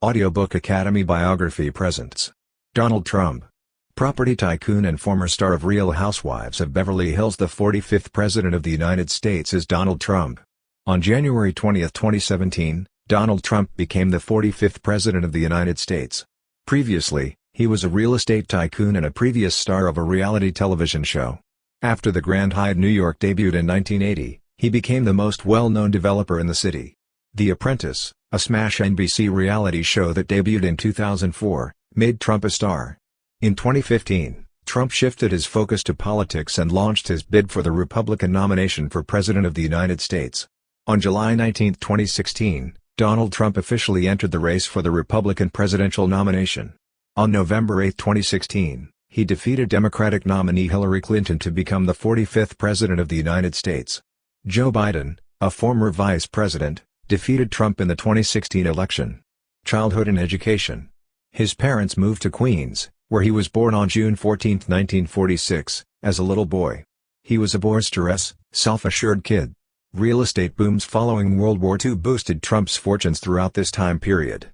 Audiobook Academy Biography presents Donald Trump. Property tycoon and former star of Real Housewives of Beverly Hills. The 45th President of the United States is Donald Trump. On January 20, 2017, Donald Trump became the 45th President of the United States. Previously, he was a real estate tycoon and a previous star of a reality television show. After the Grand Hyatt New York debuted in 1980, he became the most well-known developer in the city. The Apprentice, a smash NBC reality show that debuted in 2004, made Trump a star. In 2015, Trump shifted his focus to politics and launched his bid for the Republican nomination for President of the United States. On July 19, 2016, Donald Trump officially entered the race for the Republican presidential nomination. On November 8, 2016, he defeated Democratic nominee Hillary Clinton to become the 45th President of the United States. Joe Biden, a former vice president, defeated Trump in the 2016 election. Childhood and education. His parents moved to Queens, where he was born on June 14, 1946, as a little boy. He was a boisterous, self-assured kid. Real estate booms following World War II boosted Trump's fortunes throughout this time period.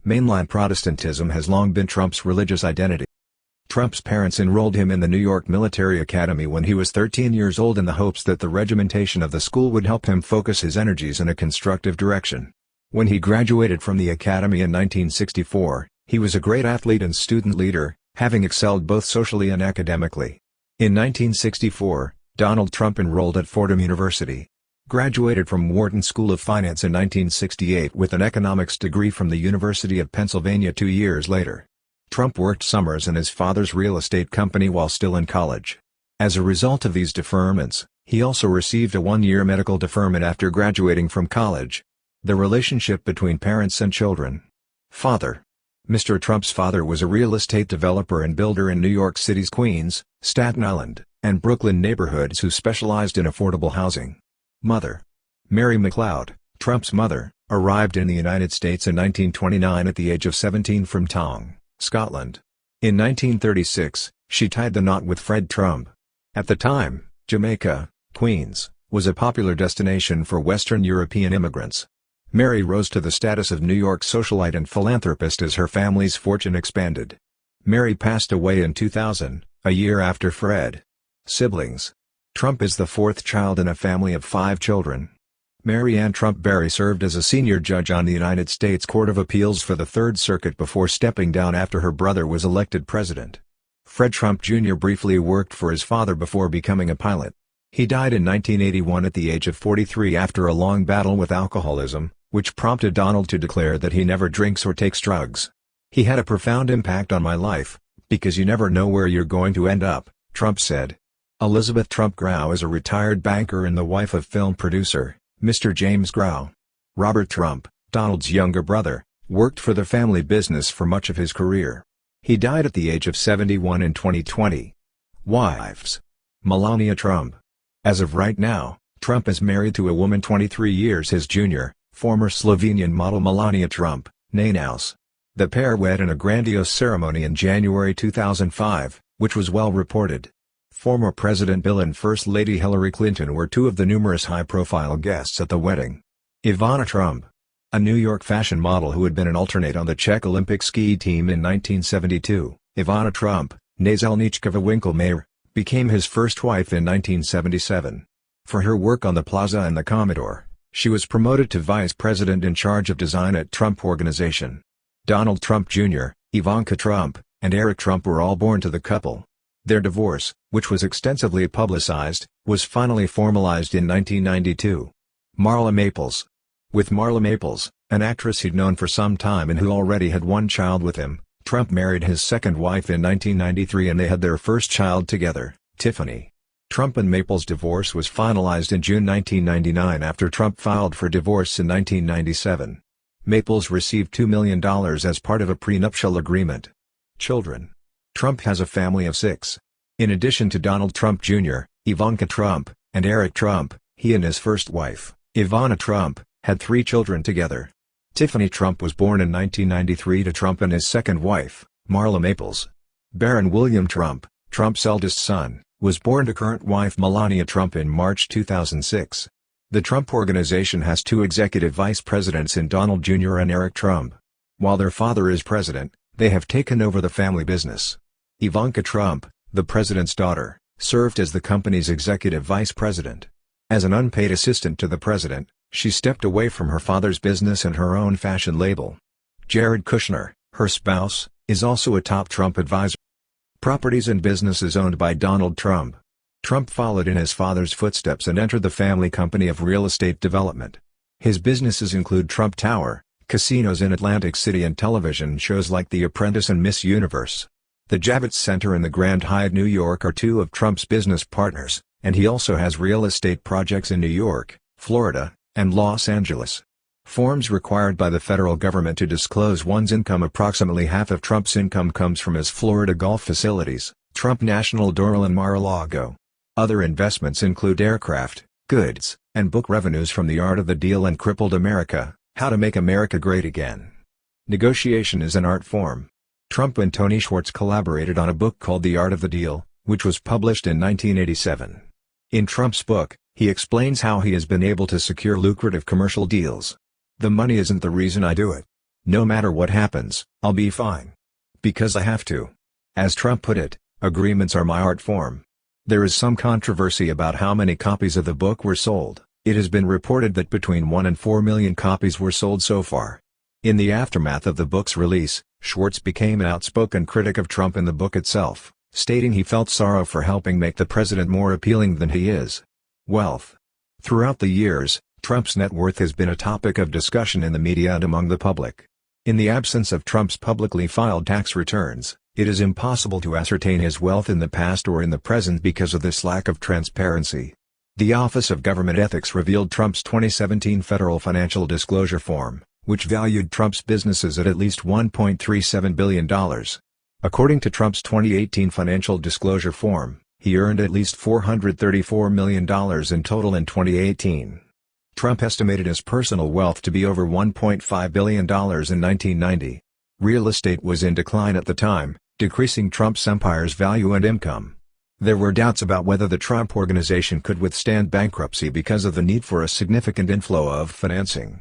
Mainline Protestantism has long been Trump's religious identity. Trump's parents enrolled him in the New York Military Academy when he was 13 years old in the hopes that the regimentation of the school would help him focus his energies in a constructive direction. When he graduated from the academy in 1964, he was a great athlete and student leader, having excelled both socially and academically. In 1964, Donald Trump enrolled at Fordham University. Graduated from Wharton School of Finance in 1968 with an economics degree from the University of Pennsylvania 2 years later. Trump worked summers in his father's real estate company while still in college. As a result of these deferments, he also received a one-year medical deferment after graduating from college. The relationship between parents and children. Father. Mr. Trump's father was a real estate developer and builder in New York City's Queens, Staten Island, and Brooklyn neighborhoods who specialized in affordable housing. Mother. Mary McLeod, Trump's mother, arrived in the United States in 1929 at the age of 17 from Tong, Scotland. In 1936, she tied the knot with Fred Trump. At the time, Jamaica, Queens, was a popular destination for Western European immigrants. Mary rose to the status of New York socialite and philanthropist as her family's fortune expanded. Mary passed away in 2000, a year after Fred. Siblings. Trump is the fourth child in a family of 5 children. Mary Ann Trump Berry served as a senior judge on the United States Court of Appeals for the Third Circuit before stepping down after her brother was elected president. Fred Trump Jr. briefly worked for his father before becoming a pilot. He died in 1981 at the age of 43 after a long battle with alcoholism, which prompted Donald to declare that he never drinks or takes drugs. "He had a profound impact on my life, because you never know where you're going to end up," Trump said. Elizabeth Trump Grau is a retired banker and the wife of film producer, Mr. James Grau. Robert Trump, Donald's younger brother, worked for the family business for much of his career. He died at the age of 71 in 2020. Wives. Melania Trump. As of right now, Trump is married to a woman 23 years his junior, former Slovenian model Melania Trump, née Naus. The pair wed in a grandiose ceremony in January 2005, which was well reported. Former President Bill and First Lady Hillary Clinton were 2 of the numerous high-profile guests at the wedding. Ivana Trump. A New York fashion model who had been an alternate on the Czech Olympic ski team in 1972, Ivana Trump, née Zelníčková Winkelmeyer, became his first wife in 1977. For her work on the Plaza and the Commodore, she was promoted to vice president in charge of design at Trump Organization. Donald Trump Jr., Ivanka Trump, and Eric Trump were all born to the couple. Their divorce, which was extensively publicized, was finally formalized in 1992. Marla Maples. With Marla Maples, an actress he'd known for some time and who already had one child with him, Trump married his second wife in 1993 and they had their first child together, Tiffany. Trump and Maples' divorce was finalized in June 1999 after Trump filed for divorce in 1997. Maples received $2 million as part of a prenuptial agreement. Children. Trump has a family of 6. In addition to Donald Trump Jr., Ivanka Trump, and Eric Trump, he and his first wife, Ivana Trump, had 3 children together. Tiffany Trump was born in 1993 to Trump and his second wife, Marla Maples. Baron William Trump, Trump's eldest son, was born to current wife Melania Trump in March 2006. The Trump Organization has 2 executive vice presidents in Donald Jr. and Eric Trump. While their father is president, they have taken over the family business. Ivanka Trump, the president's daughter, served as the company's executive vice president. As an unpaid assistant to the president, she stepped away from her father's business and her own fashion label. Jared Kushner, her spouse, is also a top Trump advisor. Properties and businesses owned by Donald Trump. Trump followed in his father's footsteps and entered the family company of real estate development. His businesses include Trump Tower, casinos in Atlantic City and television shows like The Apprentice and Miss Universe. The Javits Center and the Grand Hyatt New York are two of Trump's business partners, and he also has real estate projects in New York, Florida, and Los Angeles. Forms required by the federal government to disclose one's income. Approximately half of Trump's income comes from his Florida golf facilities, Trump National Doral and Mar-a-Lago. Other investments include aircraft, goods, and book revenues from The Art of the Deal and Crippled America, How to Make America Great Again. Negotiation is an art form. Trump and Tony Schwartz collaborated on a book called The Art of the Deal, which was published in 1987. In Trump's book, he explains how he has been able to secure lucrative commercial deals. The money isn't the reason I do it. No matter what happens, I'll be fine. Because I have to. As Trump put it, agreements are my art form. There is some controversy about how many copies of the book were sold. It has been reported that between 1 and 4 million copies were sold so far. In the aftermath of the book's release, Schwartz became an outspoken critic of Trump in the book itself, stating he felt sorrow for helping make the president more appealing than he is. Wealth. Throughout the years, Trump's net worth has been a topic of discussion in the media and among the public. In the absence of Trump's publicly filed tax returns, it is impossible to ascertain his wealth in the past or in the present because of this lack of transparency. The Office of Government Ethics revealed Trump's 2017 federal financial disclosure form, which valued Trump's businesses at least $1.37 billion. According to Trump's 2018 financial disclosure form, he earned at least $434 million in total in 2018. Trump estimated his personal wealth to be over $1.5 billion in 1990. Real estate was in decline at the time, decreasing Trump's empire's value and income. There were doubts about whether the Trump Organization could withstand bankruptcy because of the need for a significant inflow of financing.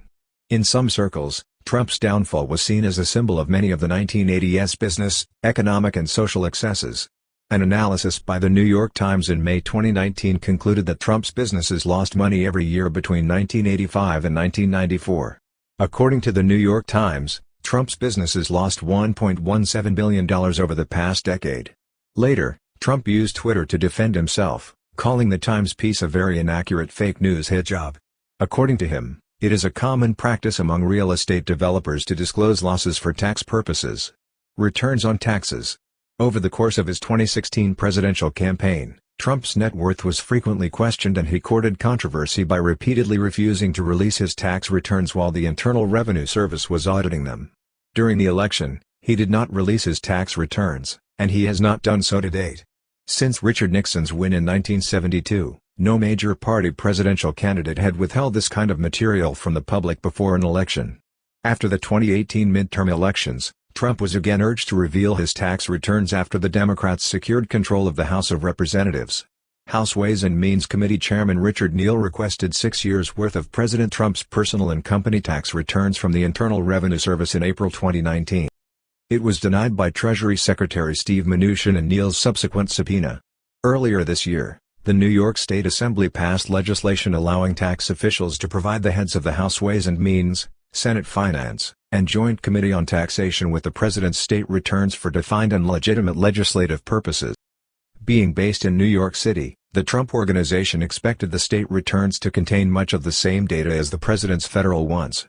In some circles, Trump's downfall was seen as a symbol of many of the 1980s business, economic and social excesses. An analysis by the New York Times in May 2019 concluded that Trump's businesses lost money every year between 1985 and 1994. According to the New York Times, Trump's businesses lost $1.17 billion over the past decade. Later, Trump used Twitter to defend himself, calling the Times piece a very inaccurate fake news hit job. According to him, it is a common practice among real estate developers to disclose losses for tax purposes. Returns on taxes. Over the course of his 2016 presidential campaign, Trump's net worth was frequently questioned and he courted controversy by repeatedly refusing to release his tax returns while the Internal Revenue Service was auditing them. During the election, he did not release his tax returns, and he has not done so to date. Since Richard Nixon's win in 1972, no major party presidential candidate had withheld this kind of material from the public before an election. After the 2018 midterm elections, Trump was again urged to reveal his tax returns after the Democrats secured control of the House of Representatives. House Ways and Means Committee Chairman Richard Neal requested 6 years' worth of President Trump's personal and company tax returns from the Internal Revenue Service in April 2019. It was denied by Treasury Secretary Steve Mnuchin and Neal's subsequent subpoena. Earlier this year, the New York State Assembly passed legislation allowing tax officials to provide the heads of the House Ways and Means, Senate Finance, and Joint Committee on Taxation with the President's state returns for defined and legitimate legislative purposes. Being based in New York City, the Trump Organization expected the state returns to contain much of the same data as the President's federal ones.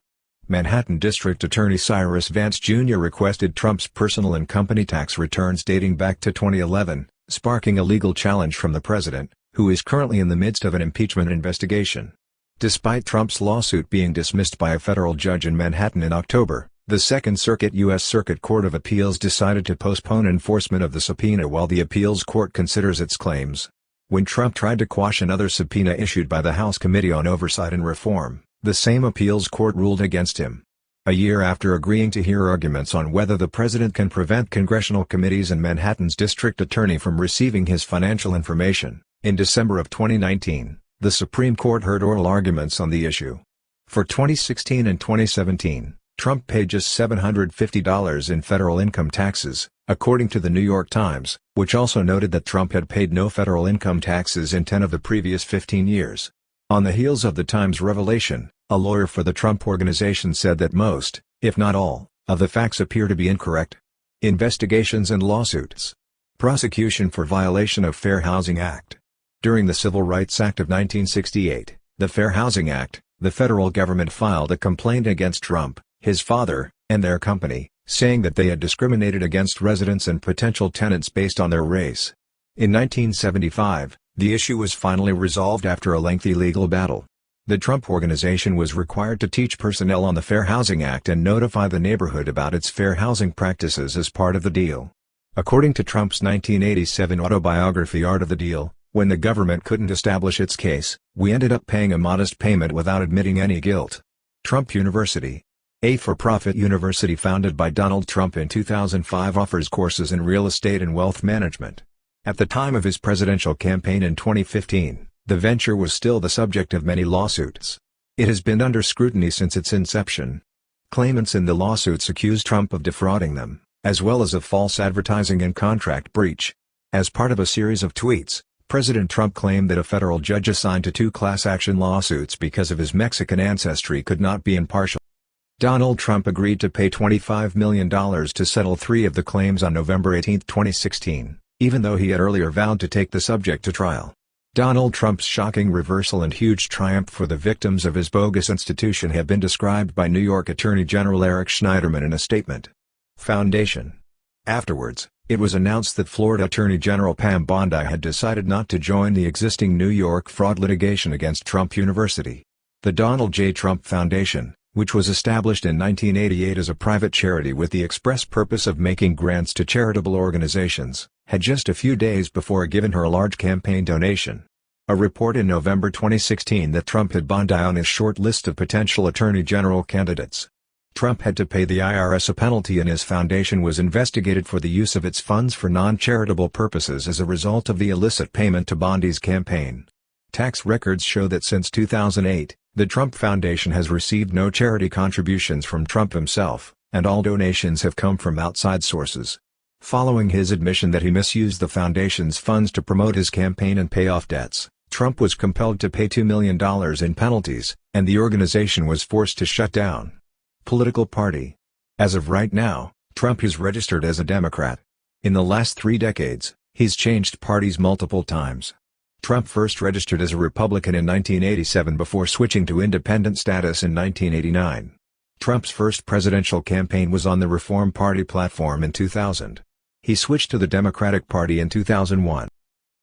Manhattan District Attorney Cyrus Vance Jr. requested Trump's personal and company tax returns dating back to 2011, sparking a legal challenge from the President, who is currently in the midst of an impeachment investigation. Despite Trump's lawsuit being dismissed by a federal judge in Manhattan in October, the Second Circuit U.S. Circuit Court of Appeals decided to postpone enforcement of the subpoena while the appeals court considers its claims. When Trump tried to quash another subpoena issued by the House Committee on Oversight and Reform, the same appeals court ruled against him. A year after agreeing to hear arguments on whether the president can prevent congressional committees and Manhattan's district attorney from receiving his financial information, in December of 2019, the Supreme Court heard oral arguments on the issue. For 2016 and 2017, Trump paid just $750 in federal income taxes, according to the New York Times, which also noted that Trump had paid no federal income taxes in 10 of the previous 15 years. On the heels of the Times revelation, a lawyer for the Trump Organization said that most, if not all, of the facts appear to be incorrect. Investigations and lawsuits. Prosecution for violation of Fair Housing Act. During the Civil Rights Act of 1968, the Fair Housing Act, the federal government filed a complaint against Trump, his father, and their company, saying that they had discriminated against residents and potential tenants based on their race. In 1975, the issue was finally resolved after a lengthy legal battle. The Trump Organization was required to teach personnel on the Fair Housing Act and notify the neighborhood about its fair housing practices as part of the deal. According to Trump's 1987 autobiography Art of the Deal, when the government couldn't establish its case, we ended up paying a modest payment without admitting any guilt. Trump University, a for-profit university founded by Donald Trump in 2005, offers courses in real estate and wealth management. At the time of his presidential campaign in 2015, the venture was still the subject of many lawsuits. It has been under scrutiny since its inception. Claimants in the lawsuits accuse Trump of defrauding them, as well as of false advertising and contract breach. As part of a series of tweets, President Trump claimed that a federal judge assigned to 2 class action lawsuits because of his Mexican ancestry could not be impartial. Donald Trump agreed to pay $25 million to settle 3 of the claims on November 18, 2016, even though he had earlier vowed to take the subject to trial. Donald Trump's shocking reversal and huge triumph for the victims of his bogus institution have been described by New York Attorney General Eric Schneiderman in a statement. Foundation. Afterwards, it was announced that Florida Attorney General Pam Bondi had decided not to join the existing New York fraud litigation against Trump University. The Donald J. Trump Foundation, which was established in 1988 as a private charity with the express purpose of making grants to charitable organizations, had just a few days before given her a large campaign donation. A report in November 2016 that Trump had Bondi on his short list of potential attorney general candidates. Trump had to pay the IRS a penalty and his foundation was investigated for the use of its funds for non-charitable purposes as a result of the illicit payment to Bondi's campaign. Tax records show that since 2008, the Trump Foundation has received no charity contributions from Trump himself, and all donations have come from outside sources. Following his admission that he misused the foundation's funds to promote his campaign and pay off debts, Trump was compelled to pay $2 million in penalties, and the organization was forced to shut down. Political party. As of right now, Trump is registered as a Democrat. In the last 3 decades, he's changed parties multiple times. Trump first registered as a Republican in 1987 before switching to independent status in 1989. Trump's first presidential campaign was on the Reform Party platform in 2000. He switched to the Democratic Party in 2001.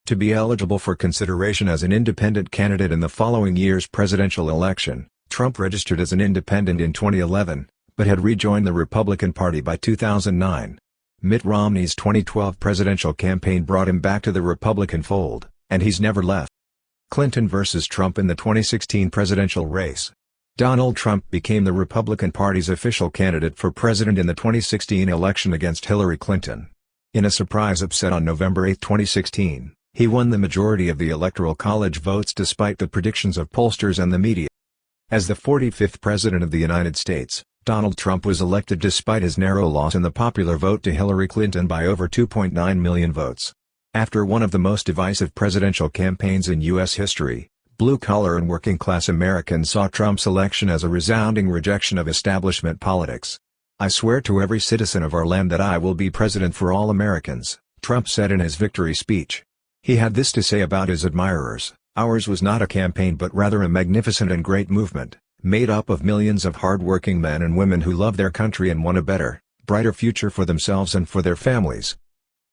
To be eligible for consideration as an independent candidate in the following year's presidential election, Trump registered as an independent in 2011, but had rejoined the Republican Party by 2009. Mitt Romney's 2012 presidential campaign brought him back to the Republican fold, and he's never left. Clinton versus Trump in the 2016 presidential race. Donald Trump became the Republican Party's official candidate for president in the 2016 election against Hillary Clinton. In a surprise upset on November 8, 2016, he won the majority of the Electoral College votes despite the predictions of pollsters and the media. As the 45th President of the United States, Donald Trump was elected despite his narrow loss in the popular vote to Hillary Clinton by over 2.9 million votes. After one of the most divisive presidential campaigns in U.S. history, blue-collar and working-class Americans saw Trump's election as a resounding rejection of establishment politics. "I swear to every citizen of our land that I will be president for all Americans," Trump said in his victory speech. He had this to say about his admirers: "Ours was not a campaign but rather a magnificent and great movement, made up of millions of hard-working men and women who love their country and want a better, brighter future for themselves and for their families.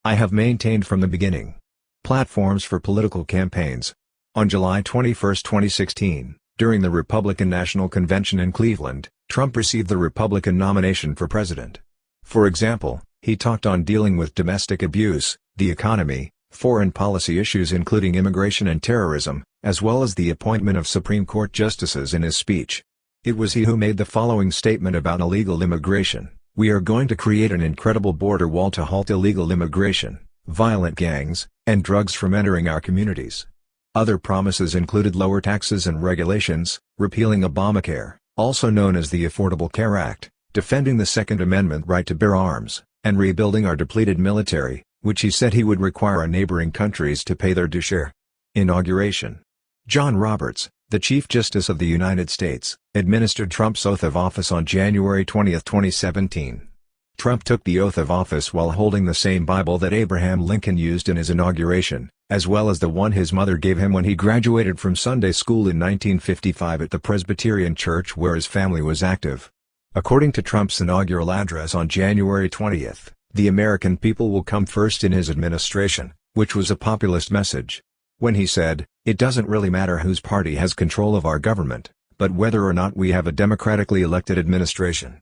I have maintained from the beginning." Platforms for political campaigns. On July 21, 2016, during the Republican National Convention in Cleveland, Trump received the Republican nomination for president. For example, he talked on dealing with domestic abuse, the economy, foreign policy issues including immigration and terrorism, as well as the appointment of Supreme Court justices in his speech. It was he who made the following statement about illegal immigration: "We are going to create an incredible border wall to halt illegal immigration, violent gangs, and drugs from entering our communities." Other promises included lower taxes and regulations, repealing Obamacare, also known as the Affordable Care Act, defending the Second Amendment right to bear arms, and rebuilding our depleted military, which he said he would require our neighboring countries to pay their due share. Inauguration. John Roberts, the Chief Justice of the United States, administered Trump's oath of office on January 20, 2017. Trump took the oath of office while holding the same Bible that Abraham Lincoln used in his inauguration, as well as the one his mother gave him when he graduated from Sunday school in 1955 at the Presbyterian Church where his family was active. According to Trump's inaugural address on January 20, the American people will come first in his administration, which was a populist message. When he said, "It doesn't really matter whose party has control of our government, but whether or not we have a democratically elected administration."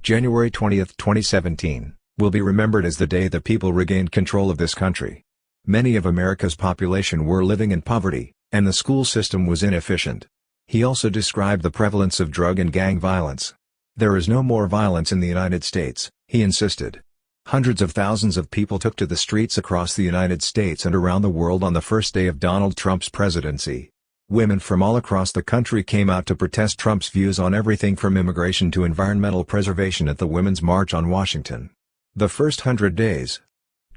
January 20, 2017, will be remembered as the day the people regained control of this country. Many of America's population were living in poverty, and the school system was inefficient. He also described the prevalence of drug and gang violence. "There is no more violence in the United States," he insisted. Hundreds of thousands of people took to the streets across the United States and around the world on the first day of Donald Trump's presidency. Women from all across the country came out to protest Trump's views on everything from immigration to environmental preservation at the Women's March on Washington. The first 100 days,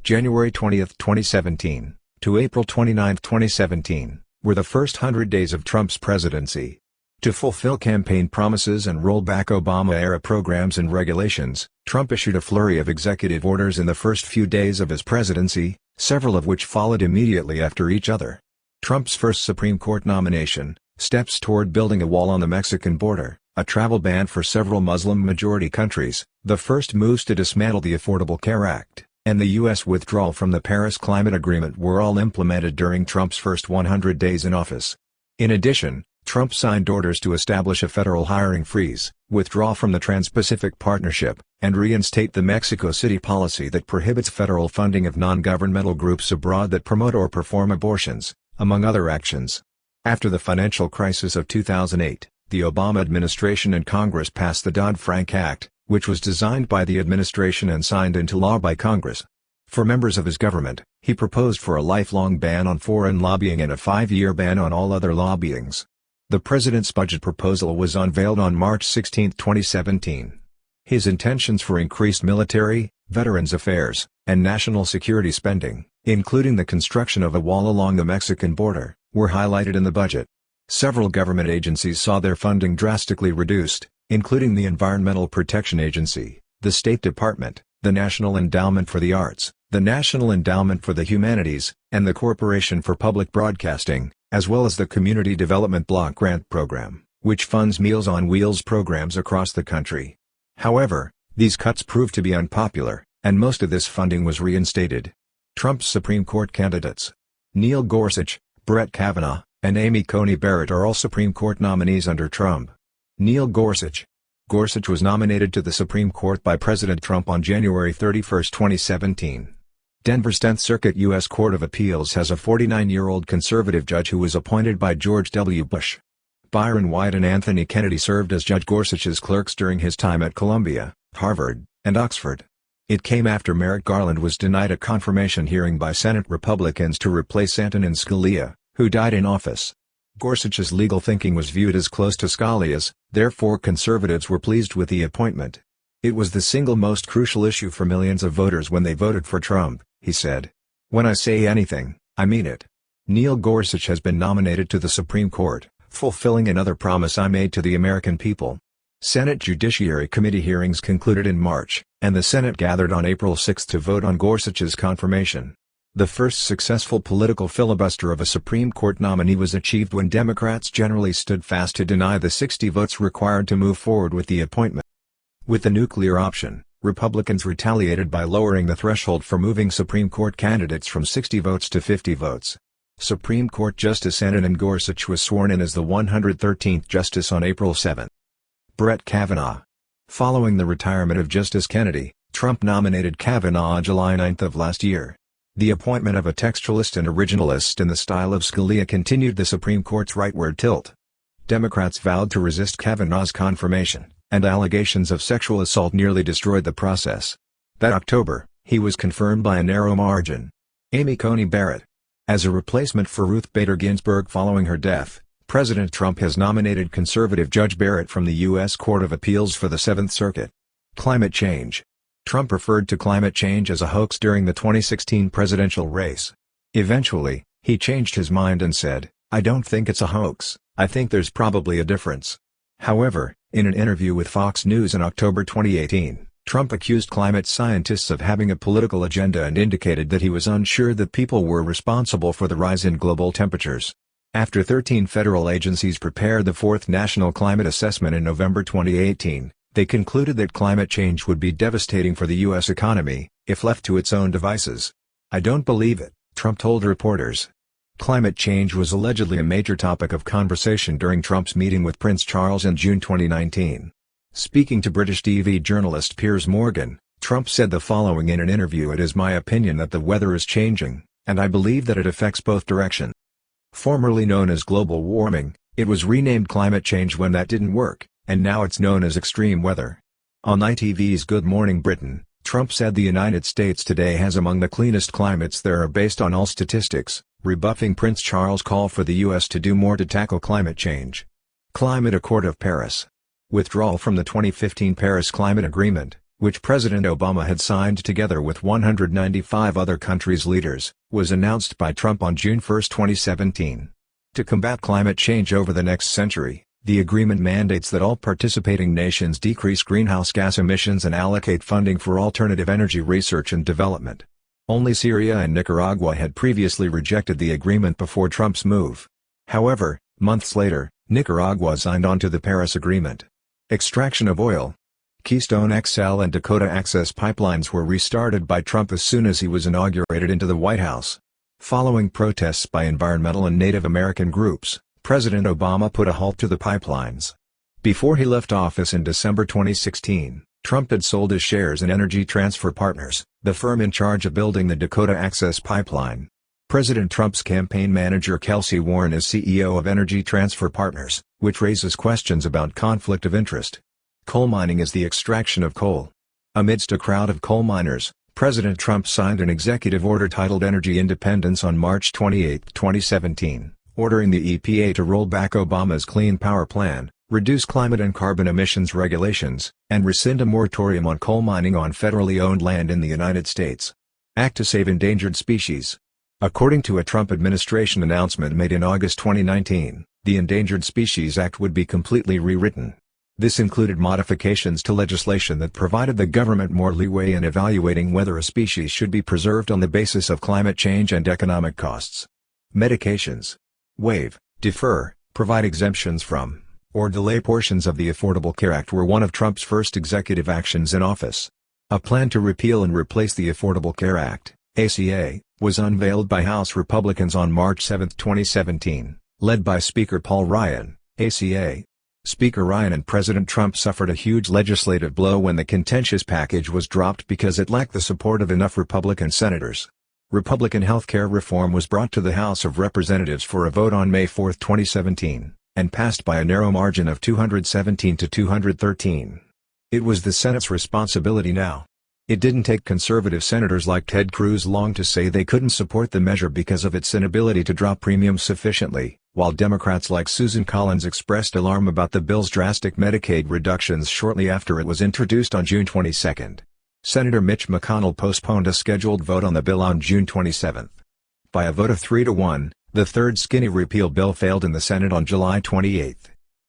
January 20, 2017, to April 29, 2017, were the first 100 days of Trump's presidency. To fulfill campaign promises and roll back Obama-era programs and regulations, Trump issued a flurry of executive orders in the first few days of his presidency, several of which followed immediately after each other. Trump's first Supreme Court nomination, steps toward building a wall on the Mexican border, a travel ban for several Muslim-majority countries, the first moves to dismantle the Affordable Care Act, and the U.S. withdrawal from the Paris Climate Agreement were all implemented during Trump's first 100 days in office. In addition, Trump signed orders to establish a federal hiring freeze, withdraw from the Trans-Pacific Partnership, and reinstate the Mexico City policy that prohibits federal funding of non-governmental groups abroad that promote or perform abortions, among other actions. After the financial crisis of 2008, the Obama administration and Congress passed the Dodd-Frank Act, which was designed by the administration and signed into law by Congress. For members of his government, he proposed for a lifelong ban on foreign lobbying and a 5-year ban on all other lobbyings. The president's budget proposal was unveiled on March 16, 2017. His intentions for increased military, veterans affairs, and national security spending, including the construction of a wall along the Mexican border, were highlighted in the budget. Several government agencies saw their funding drastically reduced, including the Environmental Protection Agency, the State Department, the National Endowment for the Arts, the National Endowment for the Humanities, and the Corporation for Public Broadcasting, as well as the Community Development Block Grant Program, which funds Meals on Wheels programs across the country. However, these cuts proved to be unpopular, and most of this funding was reinstated. Trump's Supreme Court candidates, Neil Gorsuch, Brett Kavanaugh, and Amy Coney Barrett are all Supreme Court nominees under Trump. Neil Gorsuch. Gorsuch was nominated to the Supreme Court by President Trump on January 31, 2017. Denver's 10th Circuit U.S. Court of Appeals has a 49-year-old conservative judge who was appointed by George W. Bush. Byron White and Anthony Kennedy served as Judge Gorsuch's clerks during his time at Columbia, Harvard, and Oxford. It came after Merrick Garland was denied a confirmation hearing by Senate Republicans to replace Antonin Scalia, who died in office. Gorsuch's legal thinking was viewed as close to Scalia's, therefore conservatives were pleased with the appointment. "It was the single most crucial issue for millions of voters when they voted for Trump," he said. "When I say anything, I mean it." Neil Gorsuch has been nominated to the Supreme Court, fulfilling another promise I made to the American people. Senate Judiciary Committee hearings concluded in March, and the Senate gathered on April 6 to vote on Gorsuch's confirmation. The first successful political filibuster of a Supreme Court nominee was achieved when Democrats generally stood fast to deny the 60 votes required to move forward with the appointment. With the nuclear option, Republicans retaliated by lowering the threshold for moving Supreme Court candidates from 60 votes to 50 votes. Supreme Court Justice Antonin Gorsuch was sworn in as the 113th Justice on April 7. Brett Kavanaugh. Following the retirement of Justice Kennedy, Trump nominated Kavanaugh on July 9 of last year. The appointment of a textualist and originalist in the style of Scalia continued the Supreme Court's rightward tilt. Democrats vowed to resist Kavanaugh's confirmation, and allegations of sexual assault nearly destroyed the process. That October, he was confirmed by a narrow margin. Amy Coney Barrett. As a replacement for Ruth Bader Ginsburg following her death, President Trump has nominated conservative Judge Barrett from the U.S. Court of Appeals for the 7th Circuit. Climate change. Trump referred to climate change as a hoax during the 2016 presidential race. Eventually, he changed his mind and said, "I don't think it's a hoax, I think there's probably a difference." However, in an interview with Fox News in October 2018, Trump accused climate scientists of having a political agenda and indicated that he was unsure that people were responsible for the rise in global temperatures. After 13 federal agencies prepared the fourth National Climate Assessment in November 2018, they concluded that climate change would be devastating for the U.S. economy, if left to its own devices. "I don't believe it," Trump told reporters. Climate change was allegedly a major topic of conversation during Trump's meeting with Prince Charles in June 2019. Speaking to British TV journalist Piers Morgan, Trump said the following in an interview: "It is my opinion that the weather is changing, and I believe that it affects both directions." Formerly known as global warming, it was renamed climate change when that didn't work, and now it's known as extreme weather. On ITV's Good Morning Britain, Trump said the United States today has among the cleanest climates there are based on all statistics, rebuffing Prince Charles' call for the U.S. to do more to tackle climate change. Climate Accord of Paris. Withdrawal from the 2015 Paris Climate Agreement, which President Obama had signed together with 195 other countries' leaders, was announced by Trump on June 1, 2017. To combat climate change over the next century, the agreement mandates that all participating nations decrease greenhouse gas emissions and allocate funding for alternative energy research and development. Only Syria and Nicaragua had previously rejected the agreement before Trump's move. However, months later, Nicaragua signed on to the Paris Agreement. Extraction of oil. Keystone XL and Dakota Access pipelines were restarted by Trump as soon as he was inaugurated into the White House. Following protests by environmental and Native American groups, President Obama put a halt to the pipelines. Before he left office in December 2016, Trump had sold his shares in Energy Transfer Partners, the firm in charge of building the Dakota Access Pipeline. President Trump's campaign manager Kelsey Warren is CEO of Energy Transfer Partners, which raises questions about conflict of interest. Coal mining is the extraction of coal. Amidst a crowd of coal miners, President Trump signed an executive order titled Energy Independence on March 28, 2017, ordering the EPA to roll back Obama's Clean Power Plan, reduce climate and carbon emissions regulations, and rescind a moratorium on coal mining on federally owned land in the United States. Act to save endangered species. According to a Trump administration announcement made in August 2019, the Endangered Species Act would be completely rewritten. This included modifications to legislation that provided the government more leeway in evaluating whether a species should be preserved on the basis of climate change and economic costs. Medications. Waive, defer, provide exemptions from, or delay portions of the Affordable Care Act were one of Trump's first executive actions in office. A plan to repeal and replace the Affordable Care Act, ACA, was unveiled by House Republicans on March 7, 2017, led by Speaker Paul Ryan, ACA. Speaker Ryan and President Trump suffered a huge legislative blow when the contentious package was dropped because it lacked the support of enough Republican senators. Republican health care reform was brought to the House of Representatives for a vote on May 4, 2017, and passed by a narrow margin of 217 to 213. It was the Senate's responsibility now. It didn't take conservative senators like Ted Cruz long to say they couldn't support the measure because of its inability to drop premiums sufficiently, while Democrats like Susan Collins expressed alarm about the bill's drastic Medicaid reductions shortly after it was introduced on June 22. Senator Mitch McConnell postponed a scheduled vote on the bill on June 27. By a vote of 3-1, the third skinny repeal bill failed in the Senate on July 28.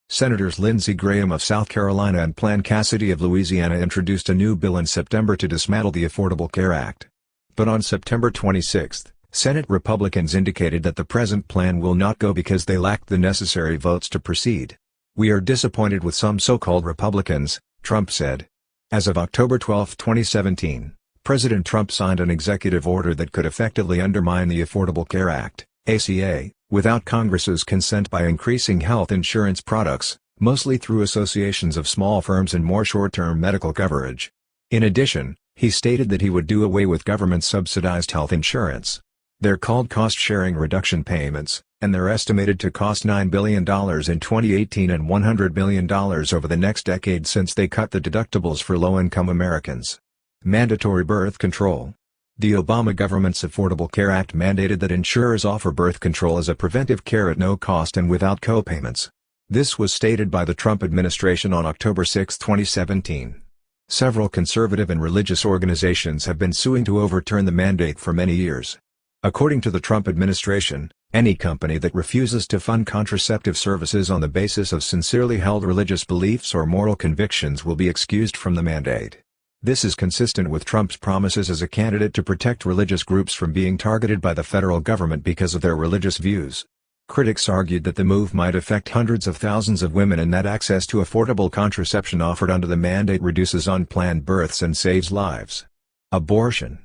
Senators Lindsey Graham of South Carolina and Plan Cassidy of Louisiana introduced a new bill in September to dismantle the Affordable Care Act. But on September 26, Senate Republicans indicated that the present plan will not go because they lacked the necessary votes to proceed. "We are disappointed with some so-called Republicans," Trump said. As of October 12, 2017, President Trump signed an executive order that could effectively undermine the Affordable Care Act, ACA, without Congress's consent by increasing health insurance products, mostly through associations of small firms and more short-term medical coverage. In addition, he stated that he would do away with government-subsidized health insurance. They're called cost-sharing reduction payments, and they're estimated to cost $9 billion in 2018 and $100 billion over the next decade since they cut the deductibles for low-income Americans. Mandatory birth control. The Obama government's Affordable Care Act mandated that insurers offer birth control as a preventive care at no cost and without co-payments. This was stated by the Trump administration on October 6, 2017. Several conservative and religious organizations have been suing to overturn the mandate for many years. According to the Trump administration, any company that refuses to fund contraceptive services on the basis of sincerely held religious beliefs or moral convictions will be excused from the mandate. This is consistent with Trump's promises as a candidate to protect religious groups from being targeted by the federal government because of their religious views. Critics argued that the move might affect hundreds of thousands of women and that access to affordable contraception offered under the mandate reduces unplanned births and saves lives. Abortion.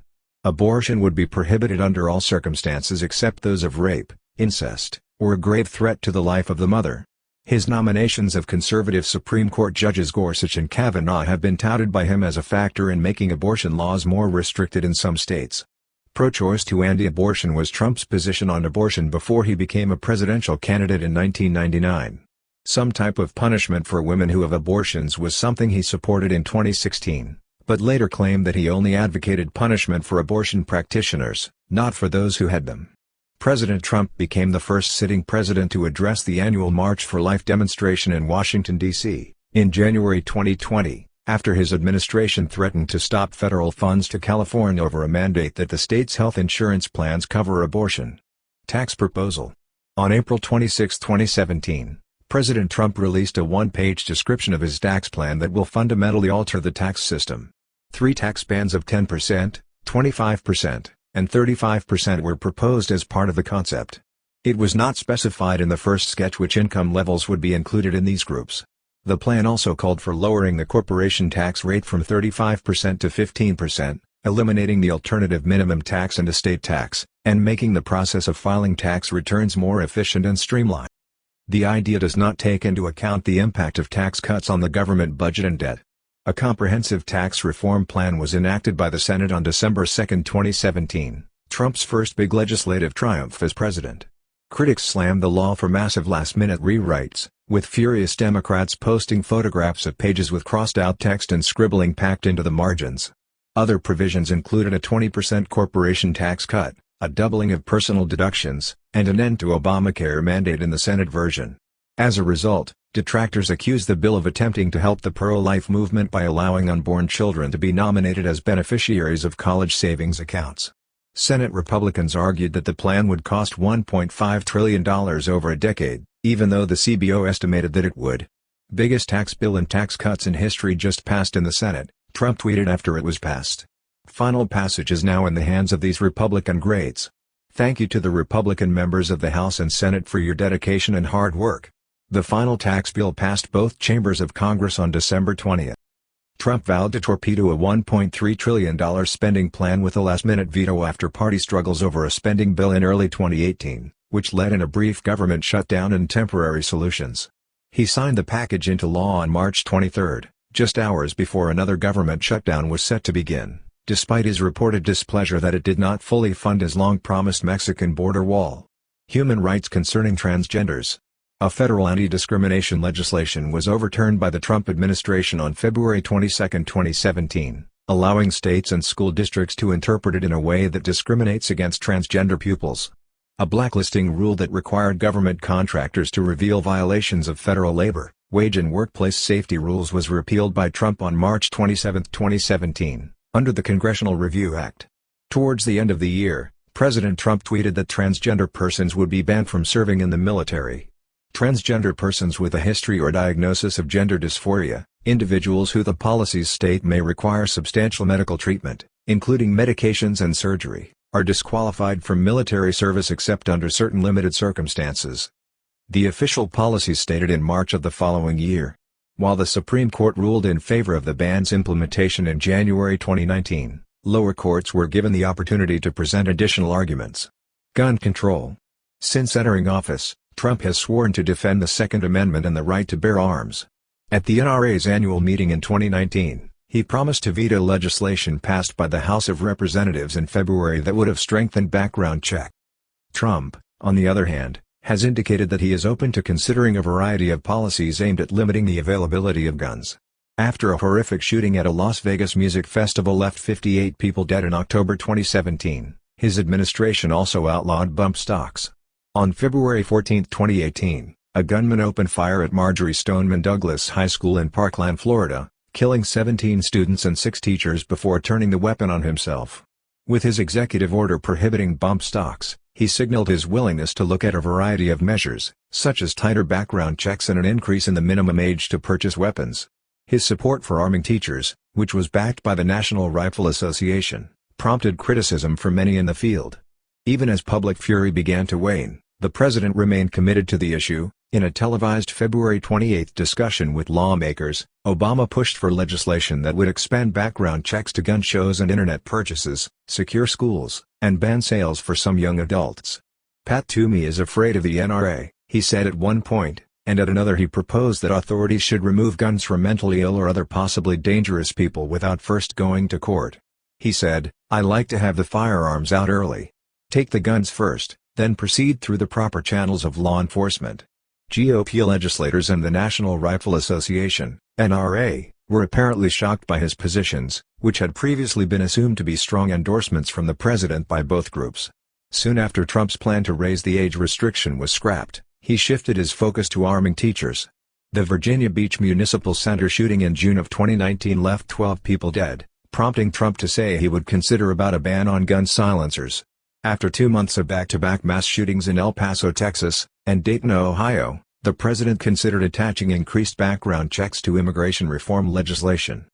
Abortion would be prohibited under all circumstances except those of rape, incest, or a grave threat to the life of the mother. His nominations of conservative Supreme Court Judges Gorsuch and Kavanaugh have been touted by him as a factor in making abortion laws more restricted in some states. Pro-choice to anti-abortion was Trump's position on abortion before he became a presidential candidate in 1999. Some type of punishment for women who have abortions was something he supported in 2016, but later claimed that he only advocated punishment for abortion practitioners, not for those who had them. President Trump became the first sitting president to address the annual March for Life demonstration in Washington, D.C., in January 2020. After his administration threatened to stop federal funds to California over a mandate that the state's health insurance plans cover abortion. Tax proposal. On April 26, 2017, President Trump released a one-page description of his tax plan that will fundamentally alter the tax system. 3 tax bands of 10%, 25%, and 35% were proposed as part of the concept. It was not specified in the first sketch which income levels would be included in these groups. The plan also called for lowering the corporation tax rate from 35% to 15%, eliminating the alternative minimum tax and estate tax, and making the process of filing tax returns more efficient and streamlined. The idea does not take into account the impact of tax cuts on the government budget and debt. A comprehensive tax reform plan was enacted by the Senate on December 2, 2017, Trump's first big legislative triumph as president. Critics slammed the law for massive last-minute rewrites, with furious Democrats posting photographs of pages with crossed-out text and scribbling packed into the margins. Other provisions included a 20% corporation tax cut, a doubling of personal deductions, and an end to Obamacare mandate in the Senate version. As a result, detractors accused the bill of attempting to help the pro-life movement by allowing unborn children to be nominated as beneficiaries of college savings accounts. Senate Republicans argued that the plan would cost $1.5 trillion over a decade, even though the CBO estimated that it would. Biggest tax bill and tax cuts in history just passed in the Senate, Trump tweeted after it was passed. Final passage is now in the hands of these Republican greats. Thank you to the Republican members of the House and Senate for your dedication and hard work. The final tax bill passed both chambers of Congress on December 20. Trump vowed to torpedo a $1.3 trillion spending plan with a last-minute veto after party struggles over a spending bill in early 2018, which led in a brief government shutdown and temporary solutions. He signed the package into law on March 23, just hours before another government shutdown was set to begin, despite his reported displeasure that it did not fully fund his long-promised Mexican border wall. Human rights concerning transgenders. A federal anti-discrimination legislation was overturned by the Trump administration on February 22, 2017, allowing states and school districts to interpret it in a way that discriminates against transgender pupils. A blacklisting rule that required government contractors to reveal violations of federal labor, wage and workplace safety rules was repealed by Trump on March 27, 2017, under the Congressional Review Act. Towards the end of the year, President Trump tweeted that transgender persons would be banned from serving in the military. Transgender persons with a history or diagnosis of gender dysphoria, individuals who the policies state may require substantial medical treatment, including medications and surgery, are disqualified from military service except under certain limited circumstances. The official policies stated in March of the following year. While the Supreme Court ruled in favor of the ban's implementation in January 2019, lower courts were given the opportunity to present additional arguments. Gun control. Since entering office, Trump has sworn to defend the Second Amendment and the right to bear arms. At the NRA's annual meeting in 2019, he promised to veto legislation passed by the House of Representatives in February that would have strengthened background check. Trump, on the other hand, has indicated that he is open to considering a variety of policies aimed at limiting the availability of guns. After a horrific shooting at a Las Vegas music festival left 58 people dead in October 2017, his administration also outlawed bump stocks. On February 14, 2018, a gunman opened fire at Marjory Stoneman Douglas High School in Parkland, Florida, killing 17 students and 6 teachers before turning the weapon on himself. With his executive order prohibiting bump stocks, he signaled his willingness to look at a variety of measures, such as tighter background checks and an increase in the minimum age to purchase weapons. His support for arming teachers, which was backed by the National Rifle Association, prompted criticism from many in the field. Even as public fury began to wane, the president remained committed to the issue. In a televised February 28 discussion with lawmakers, Obama pushed for legislation that would expand background checks to gun shows and internet purchases, secure schools, and ban sales for some young adults. "Pat Toomey is afraid of the NRA," he said at one point, and at another he proposed that authorities should remove guns from mentally ill or other possibly dangerous people without first going to court. He said, "I like to have the firearms out early. Take the guns first, then proceed through the proper channels of law enforcement." GOP legislators and the National Rifle Association, NRA, were apparently shocked by his positions, which had previously been assumed to be strong endorsements from the president by both groups. Soon after Trump's plan to raise the age restriction was scrapped, he shifted his focus to arming teachers. The Virginia Beach Municipal Center shooting in June of 2019 left 12 people dead, prompting Trump to say he would consider about a ban on gun silencers. After 2 months of back-to-back mass shootings in El Paso, Texas, and Dayton, Ohio, the president considered attaching increased background checks to immigration reform legislation.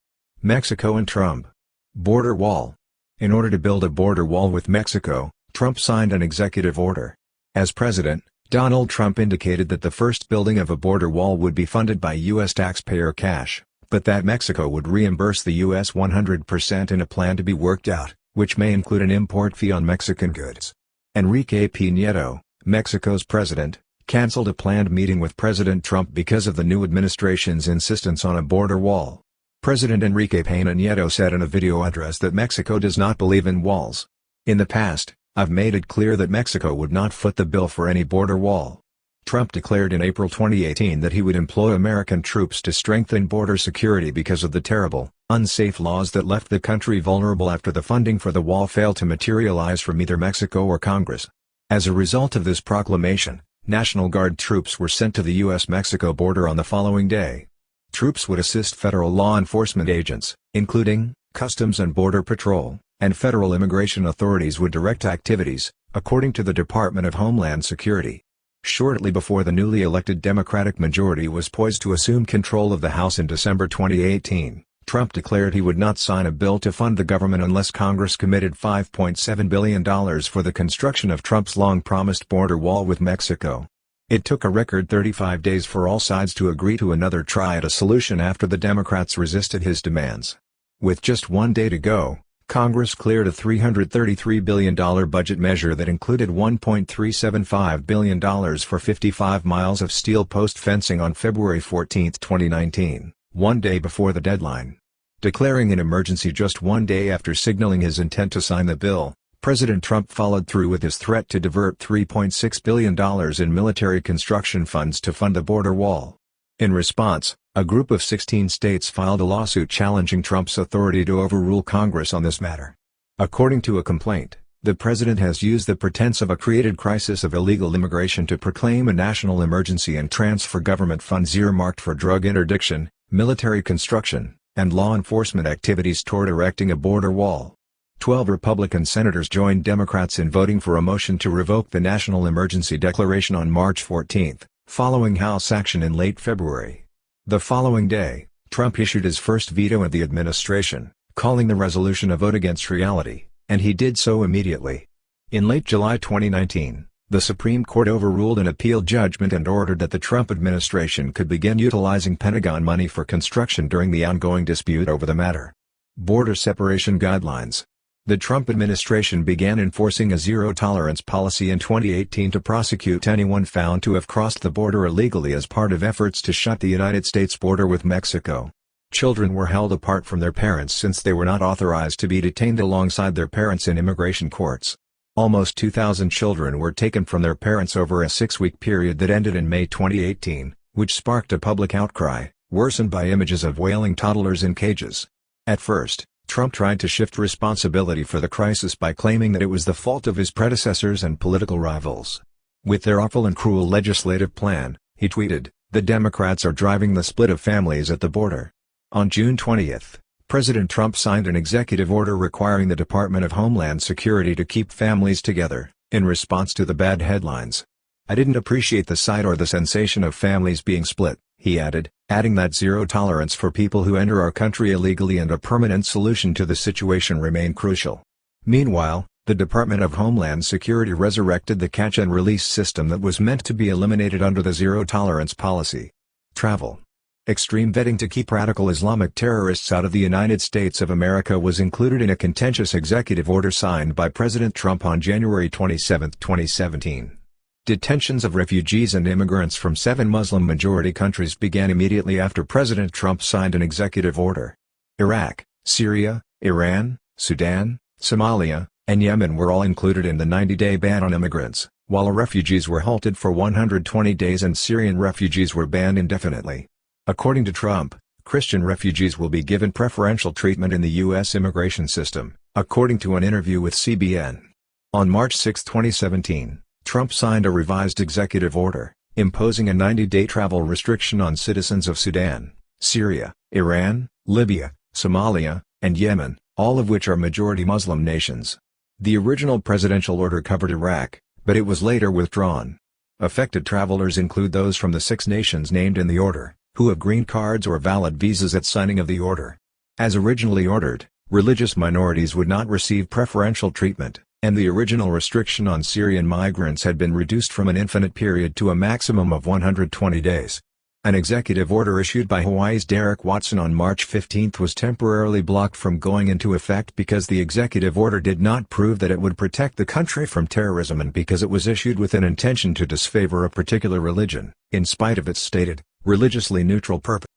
Mexico and Trump. Border wall. In order to build a border wall with Mexico, Trump signed an executive order. As president, Donald Trump indicated that the first building of a border wall would be funded by U.S. taxpayer cash, but that Mexico would reimburse the U.S. 100% in a plan to be worked out, which may include an import fee on Mexican goods. Enrique P. Nieto, Mexico's president, canceled a planned meeting with President Trump because of the new administration's insistence on a border wall. President Enrique Peña Nieto said in a video address that Mexico does not believe in walls. "In the past, I've made it clear that Mexico would not foot the bill for any border wall." Trump declared in April 2018 that he would employ American troops to strengthen border security because of the terrible, unsafe laws that left the country vulnerable after the funding for the wall failed to materialize from either Mexico or Congress. As a result of this proclamation, National Guard troops were sent to the U.S.-Mexico border on the following day. Troops would assist federal law enforcement agents, including Customs and Border Patrol, and federal immigration authorities would direct activities, according to the Department of Homeland Security. Shortly before the newly elected Democratic majority was poised to assume control of the House in December 2018, Trump declared he would not sign a bill to fund the government unless Congress committed $5.7 billion for the construction of Trump's long-promised border wall with Mexico. It took a record 35 days for all sides to agree to another try at a solution after the Democrats resisted his demands. With just 1 day to go, Congress cleared a $333 billion budget measure that included $1.375 billion for 55 miles of steel post fencing on February 14, 2019, 1 day before the deadline. Declaring an emergency just 1 day after signaling his intent to sign the bill, President Trump followed through with his threat to divert $3.6 billion in military construction funds to fund the border wall. In response, a group of 16 states filed a lawsuit challenging Trump's authority to overrule Congress on this matter. According to a complaint, the president has used the pretense of a created crisis of illegal immigration to proclaim a national emergency and transfer government funds earmarked for drug interdiction, military construction, and law enforcement activities toward erecting a border wall. 12 Republican senators joined Democrats in voting for a motion to revoke the national emergency declaration on March 14, following House action in late February. The following day, Trump issued his first veto of the administration, calling the resolution a vote against reality, and he did so immediately. In late July 2019, the Supreme Court overruled an appeal judgment and ordered that the Trump administration could begin utilizing Pentagon money for construction during the ongoing dispute over the matter. Border separation guidelines. The Trump administration began enforcing a zero-tolerance policy in 2018 to prosecute anyone found to have crossed the border illegally as part of efforts to shut the United States border with Mexico. Children were held apart from their parents since they were not authorized to be detained alongside their parents in immigration courts. Almost 2,000 children were taken from their parents over a 6-week period that ended in May 2018, which sparked a public outcry, worsened by images of wailing toddlers in cages. At first, Trump tried to shift responsibility for the crisis by claiming that it was the fault of his predecessors and political rivals. With their awful and cruel legislative plan, he tweeted, "The Democrats are driving the split of families at the border." On June 20, President Trump signed an executive order requiring the Department of Homeland Security to keep families together, in response to the bad headlines. "I didn't appreciate the sight or the sensation of families being split," he added, adding that zero tolerance for people who enter our country illegally and a permanent solution to the situation remain crucial. Meanwhile, the Department of Homeland Security resurrected the catch-and-release system that was meant to be eliminated under the zero-tolerance policy. Travel. Extreme vetting to keep radical Islamic terrorists out of the United States of America was included in a contentious executive order signed by President Trump on January 27, 2017. Detentions of refugees and immigrants from 7 Muslim-majority countries began immediately after President Trump signed an executive order. Iraq, Syria, Iran, Sudan, Somalia, and Yemen were all included in the 90-day ban on immigrants, while refugees were halted for 120 days and Syrian refugees were banned indefinitely. According to Trump, Christian refugees will be given preferential treatment in the U.S. immigration system, according to an interview with CBN. On March 6, 2017, Trump signed a revised executive order, imposing a 90-day travel restriction on citizens of Sudan, Syria, Iran, Libya, Somalia, and Yemen, all of which are majority Muslim nations. The original presidential order covered Iraq, but it was later withdrawn. Affected travelers include those from the 6 nations named in the order, who have green cards or valid visas at signing of the order. As originally ordered, religious minorities would not receive preferential treatment, and the original restriction on Syrian migrants had been reduced from an infinite period to a maximum of 120 days. An executive order issued by Hawaii's Derek Watson on March 15 was temporarily blocked from going into effect because the executive order did not prove that it would protect the country from terrorism and because it was issued with an intention to disfavor a particular religion, in spite of its stated, religiously neutral purpose.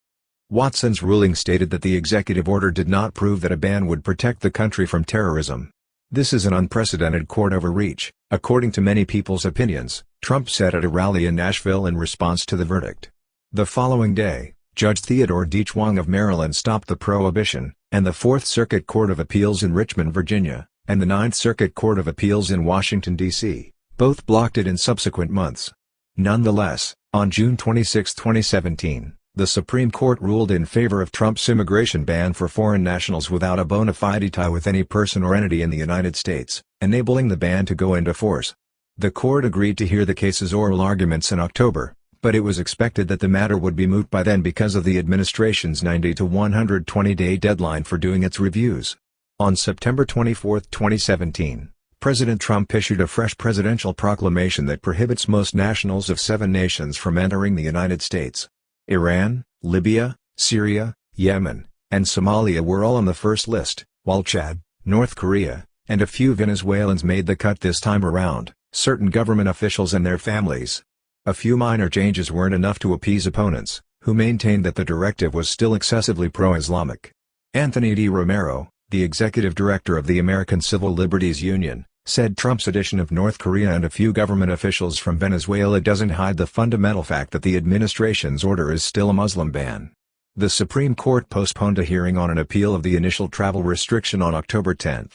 Watson's ruling stated that the executive order did not prove that a ban would protect the country from terrorism. "This is an unprecedented court overreach, according to many people's opinions," Trump said at a rally in Nashville in response to the verdict. The following day, Judge Theodore D. Chwang of Maryland stopped the prohibition, and the 4th Circuit Court of Appeals in Richmond, Virginia, and the 9th Circuit Court of Appeals in Washington, D.C., both blocked it in subsequent months. Nonetheless, on June 26, 2017, the Supreme Court ruled in favor of Trump's immigration ban for foreign nationals without a bona fide tie with any person or entity in the United States, enabling the ban to go into force. The court agreed to hear the case's oral arguments in October, but it was expected that the matter would be moot by then because of the administration's 90 to 120-day deadline for doing its reviews. On September 24, 2017, President Trump issued a fresh presidential proclamation that prohibits most nationals of 7 nations from entering the United States. Iran, Libya, Syria, Yemen, and Somalia were all on the first list, while Chad, North Korea, and a few Venezuelans made the cut this time around, certain government officials and their families. A few minor changes weren't enough to appease opponents, who maintained that the directive was still excessively pro-Islamic. Anthony D. Romero, the executive director of the American Civil Liberties Union, said Trump's addition of North Korea and a few government officials from Venezuela doesn't hide the fundamental fact that the administration's order is still a Muslim ban. The Supreme Court postponed a hearing on an appeal of the initial travel restriction on October 10.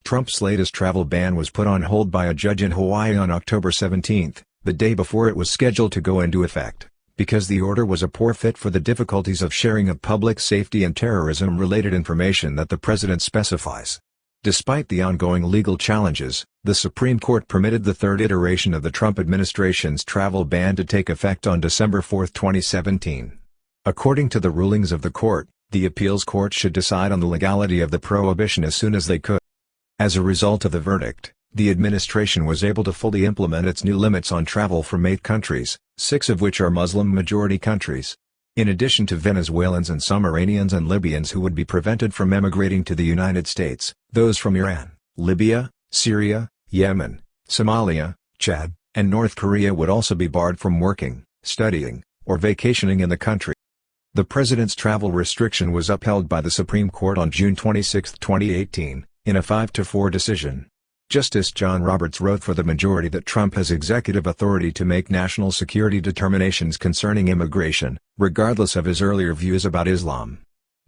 Trump's latest travel ban was put on hold by a judge in Hawaii on October 17, the day before it was scheduled to go into effect, because the order was a poor fit for the difficulties of sharing of public safety and terrorism-related information that the president specifies. Despite the ongoing legal challenges, the Supreme Court permitted the third iteration of the Trump administration's travel ban to take effect on December 4, 2017. According to the rulings of the court, the appeals court should decide on the legality of the prohibition as soon as they could. As a result of the verdict, the administration was able to fully implement its new limits on travel from 8 countries, 6 of which are Muslim-majority countries. In addition to Venezuelans and some Iranians and Libyans who would be prevented from emigrating to the United States, those from Iran, Libya, Syria, Yemen, Somalia, Chad, and North Korea would also be barred from working, studying, or vacationing in the country. The president's travel restriction was upheld by the Supreme Court on June 26, 2018, in a 5-4 decision. Justice John Roberts wrote for the majority that Trump has executive authority to make national security determinations concerning immigration, regardless of his earlier views about Islam.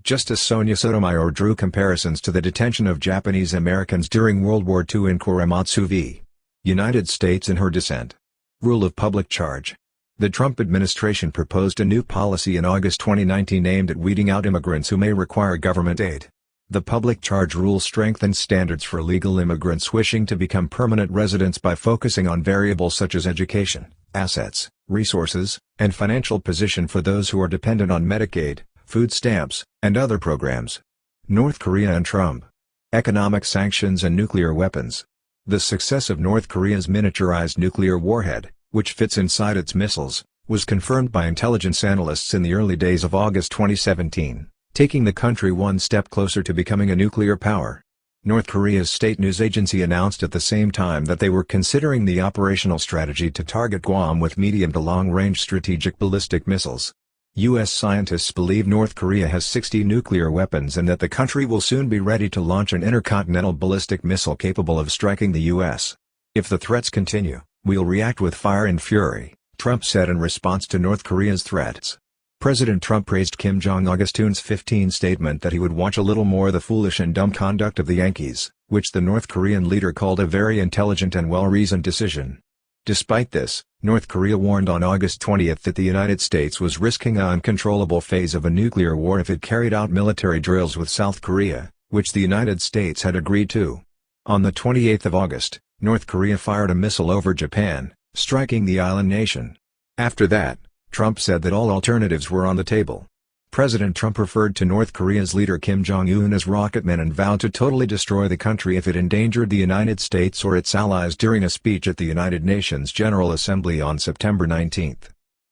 Justice Sonia Sotomayor drew comparisons to the detention of Japanese Americans during World War II in Korematsu v. United States in her dissent. Rule of public charge. The Trump administration proposed a new policy in August 2019 aimed at weeding out immigrants who may require government aid. The public charge rule strengthens standards for legal immigrants wishing to become permanent residents by focusing on variables such as education, assets, resources, and financial position for those who are dependent on Medicaid, food stamps, and other programs. North Korea and Trump. Economic sanctions and nuclear weapons. The success of North Korea's miniaturized nuclear warhead, which fits inside its missiles, was confirmed by intelligence analysts in the early days of August 2017, taking the country one step closer to becoming a nuclear power. North Korea's state news agency announced at the same time that they were considering the operational strategy to target Guam with medium to long-range strategic ballistic missiles. U.S. scientists believe North Korea has 60 nuclear weapons and that the country will soon be ready to launch an intercontinental ballistic missile capable of striking the U.S. If the threats continue, we'll react with fire and fury, Trump said in response to North Korea's threats. President Trump praised Kim Jong-un's 15 statement that he would watch a little more the foolish and dumb conduct of the Yankees, which the North Korean leader called a very intelligent and well-reasoned decision. Despite this, North Korea warned on August 20 that the United States was risking an uncontrollable phase of a nuclear war if it carried out military drills with South Korea, which the United States had agreed to. On the 28th of August, North Korea fired a missile over Japan, striking the island nation. After that, Trump said that all alternatives were on the table. President Trump referred to North Korea's leader Kim Jong-un as rocketman and vowed to totally destroy the country if it endangered the United States or its allies during a speech at the United Nations General Assembly on September 19.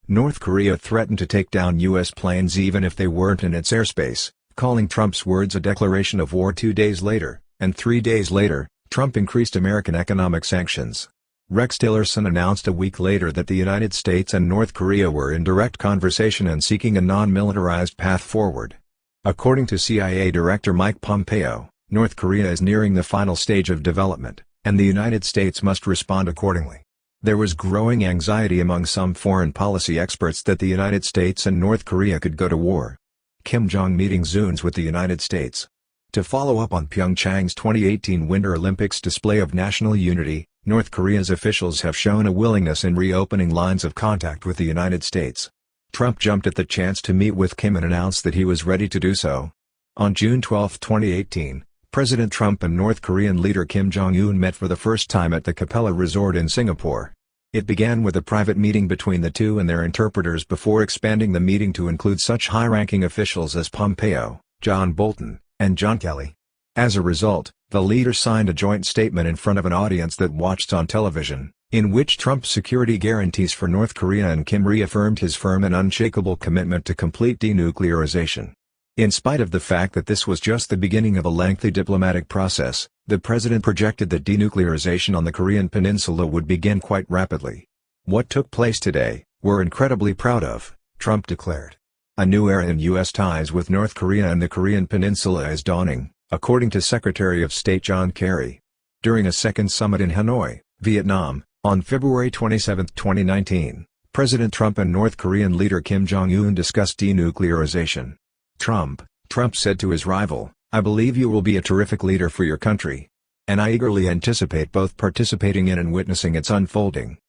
North Korea threatened to take down U.S. planes even if they weren't in its airspace, calling Trump's words a declaration of war 2 days later, and 3 days later, Trump increased American economic sanctions. Rex Tillerson announced a week later that the United States and North Korea were in direct conversation and seeking a non-militarized path forward. According to CIA Director Mike Pompeo, North Korea is nearing the final stage of development, and the United States must respond accordingly. There was growing anxiety among some foreign policy experts that the United States and North Korea could go to war. Kim Jong meeting Zuns with the United States. To follow up on Pyeongchang's 2018 Winter Olympics display of national unity, North Korea's officials have shown a willingness in reopening lines of contact with the United States. Trump jumped at the chance to meet with Kim and announced that he was ready to do so. On June 12, 2018, President Trump and North Korean leader Kim Jong-un met for the first time at the Capella Resort in Singapore. It began with a private meeting between the two and their interpreters before expanding the meeting to include such high-ranking officials as Pompeo, John Bolton, and John Kelly. As a result, the leaders signed a joint statement in front of an audience that watched on television, in which Trump's security guarantees for North Korea and Kim reaffirmed his firm and unshakable commitment to complete denuclearization. In spite of the fact that this was just the beginning of a lengthy diplomatic process, the president projected that denuclearization on the Korean peninsula would begin quite rapidly. "What took place today, we're incredibly proud of," Trump declared. A new era in U.S. ties with North Korea and the Korean peninsula is dawning, according to Secretary of State John Kerry. During a second summit in Hanoi, Vietnam, on February 27, 2019, President Trump and North Korean leader Kim Jong-un discussed denuclearization. Trump said to his rival, "I believe you will be a terrific leader for your country. And I eagerly anticipate both participating in and witnessing its unfolding."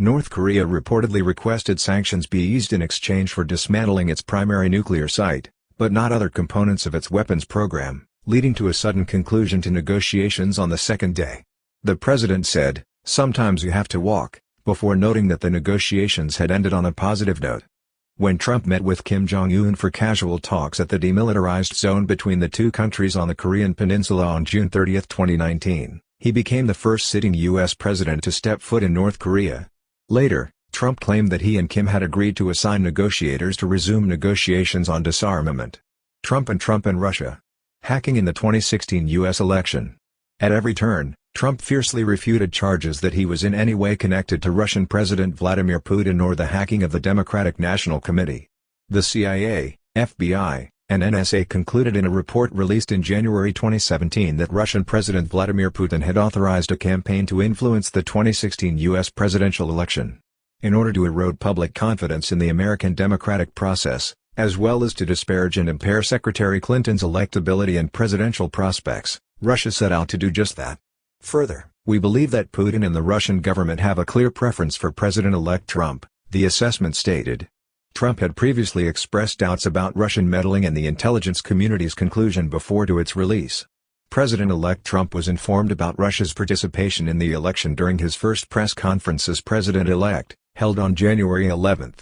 North Korea reportedly requested sanctions be eased in exchange for dismantling its primary nuclear site, but not other components of its weapons program, leading to a sudden conclusion to negotiations on the second day. The president said, "Sometimes you have to walk," before noting that the negotiations had ended on a positive note. When Trump met with Kim Jong-un for casual talks at the demilitarized zone between the two countries on the Korean peninsula on June 30, 2019, he became the first sitting U.S. president to step foot in North Korea. Later, Trump claimed that he and Kim had agreed to assign negotiators to resume negotiations on disarmament. Trump and Russia. Hacking in the 2016 U.S. election. At every turn, Trump fiercely refuted charges that he was in any way connected to Russian President Vladimir Putin or the hacking of the Democratic National Committee. The CIA, FBI, and NSA concluded in a report released in January 2017 that Russian President Vladimir Putin had authorized a campaign to influence the 2016 U.S. presidential election. In order to erode public confidence in the American democratic process, as well as to disparage and impair Secretary Clinton's electability and presidential prospects, Russia set out to do just that. Further, "We believe that Putin and the Russian government have a clear preference for President-elect Trump," The assessment stated. Trump had previously expressed doubts about Russian meddling in the intelligence community's conclusion before to its release. President-elect Trump was informed about Russia's participation in the election during his first press conference as president-elect, held on January 11.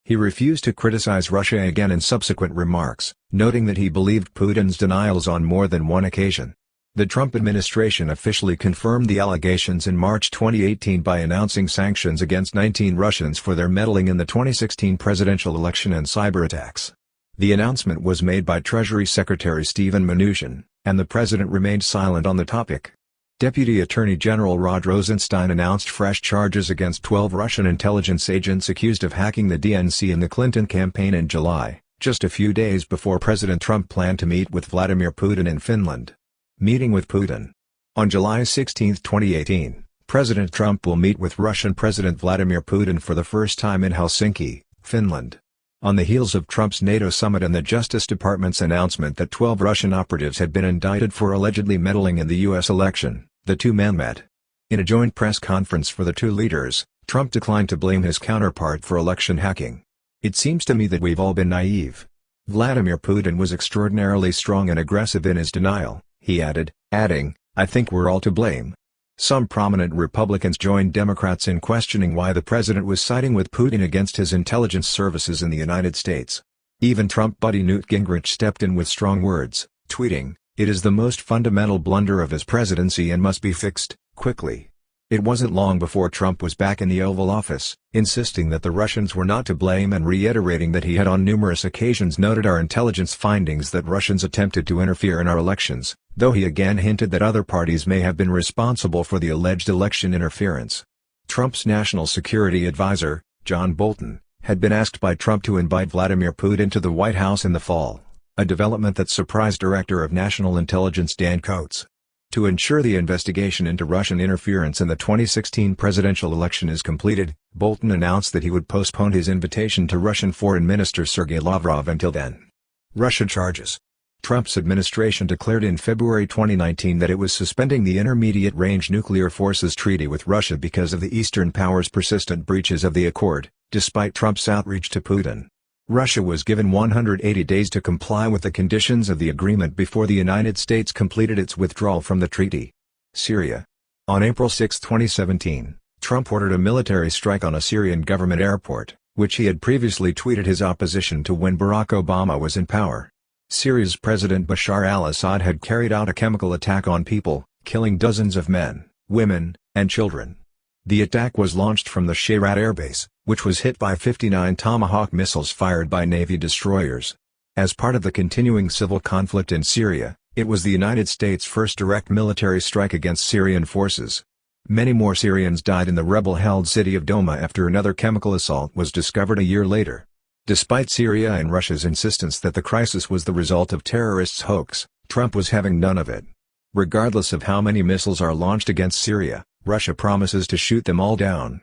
He refused to criticize Russia again in subsequent remarks, noting that he believed Putin's denials on more than one occasion. The Trump administration officially confirmed the allegations in March 2018 by announcing sanctions against 19 Russians for their meddling in the 2016 presidential election and cyber attacks. The announcement was made by Treasury Secretary Steven Mnuchin, and the president remained silent on the topic. Deputy Attorney General Rod Rosenstein announced fresh charges against 12 Russian intelligence agents accused of hacking the DNC in the Clinton campaign in July, just a few days before President Trump planned to meet with Vladimir Putin in Finland. Meeting with Putin. On July 16, 2018, President Trump will meet with Russian President Vladimir Putin for the first time in Helsinki, Finland. On the heels of Trump's NATO summit and the Justice Department's announcement that 12 Russian operatives had been indicted for allegedly meddling in the U.S. election, the two men met. In a joint press conference for the two leaders, Trump declined to blame his counterpart for election hacking. "It seems to me that we've all been naive." Vladimir Putin was extraordinarily strong and aggressive in his denial, he adding, "I think we're all to blame." Some prominent Republicans joined Democrats in questioning why the president was siding with Putin against his intelligence services in the United States. Even Trump buddy Newt Gingrich stepped in with strong words, tweeting, "It is the most fundamental blunder of his presidency and must be fixed, quickly." It wasn't long before Trump was back in the Oval Office, insisting that the Russians were not to blame and reiterating that he had on numerous occasions noted our intelligence findings that Russians attempted to interfere in our elections, though he again hinted that other parties may have been responsible for the alleged election interference. Trump's national security advisor, John Bolton, had been asked by Trump to invite Vladimir Putin to the White House in the fall, a development that surprised Director of National Intelligence Dan Coats. To ensure the investigation into Russian interference in the 2016 presidential election is completed, Bolton announced that he would postpone his invitation to Russian Foreign Minister Sergei Lavrov until then. Russia charges. Trump's administration declared in February 2019 that it was suspending the Intermediate-Range Nuclear Forces Treaty with Russia because of the Eastern powers' persistent breaches of the accord, despite Trump's outreach to Putin. Russia was given 180 days to comply with the conditions of the agreement before the United States completed its withdrawal from the treaty. Syria. On April 6, 2017, Trump ordered a military strike on a Syrian government airport, which he had previously tweeted his opposition to when Barack Obama was in power. Syria's President Bashar al-Assad had carried out a chemical attack on people, killing dozens of men, women, and children. The attack was launched from the Shayrat airbase, which was hit by 59 Tomahawk missiles fired by Navy destroyers. As part of the continuing civil conflict in Syria, it was the United States' first direct military strike against Syrian forces. Many more Syrians died in the rebel-held city of Douma after another chemical assault was discovered a year later. Despite Syria and Russia's insistence that the crisis was the result of terrorists' hoax, Trump was having none of it. Regardless of how many missiles are launched against Syria, Russia promises to shoot them all down.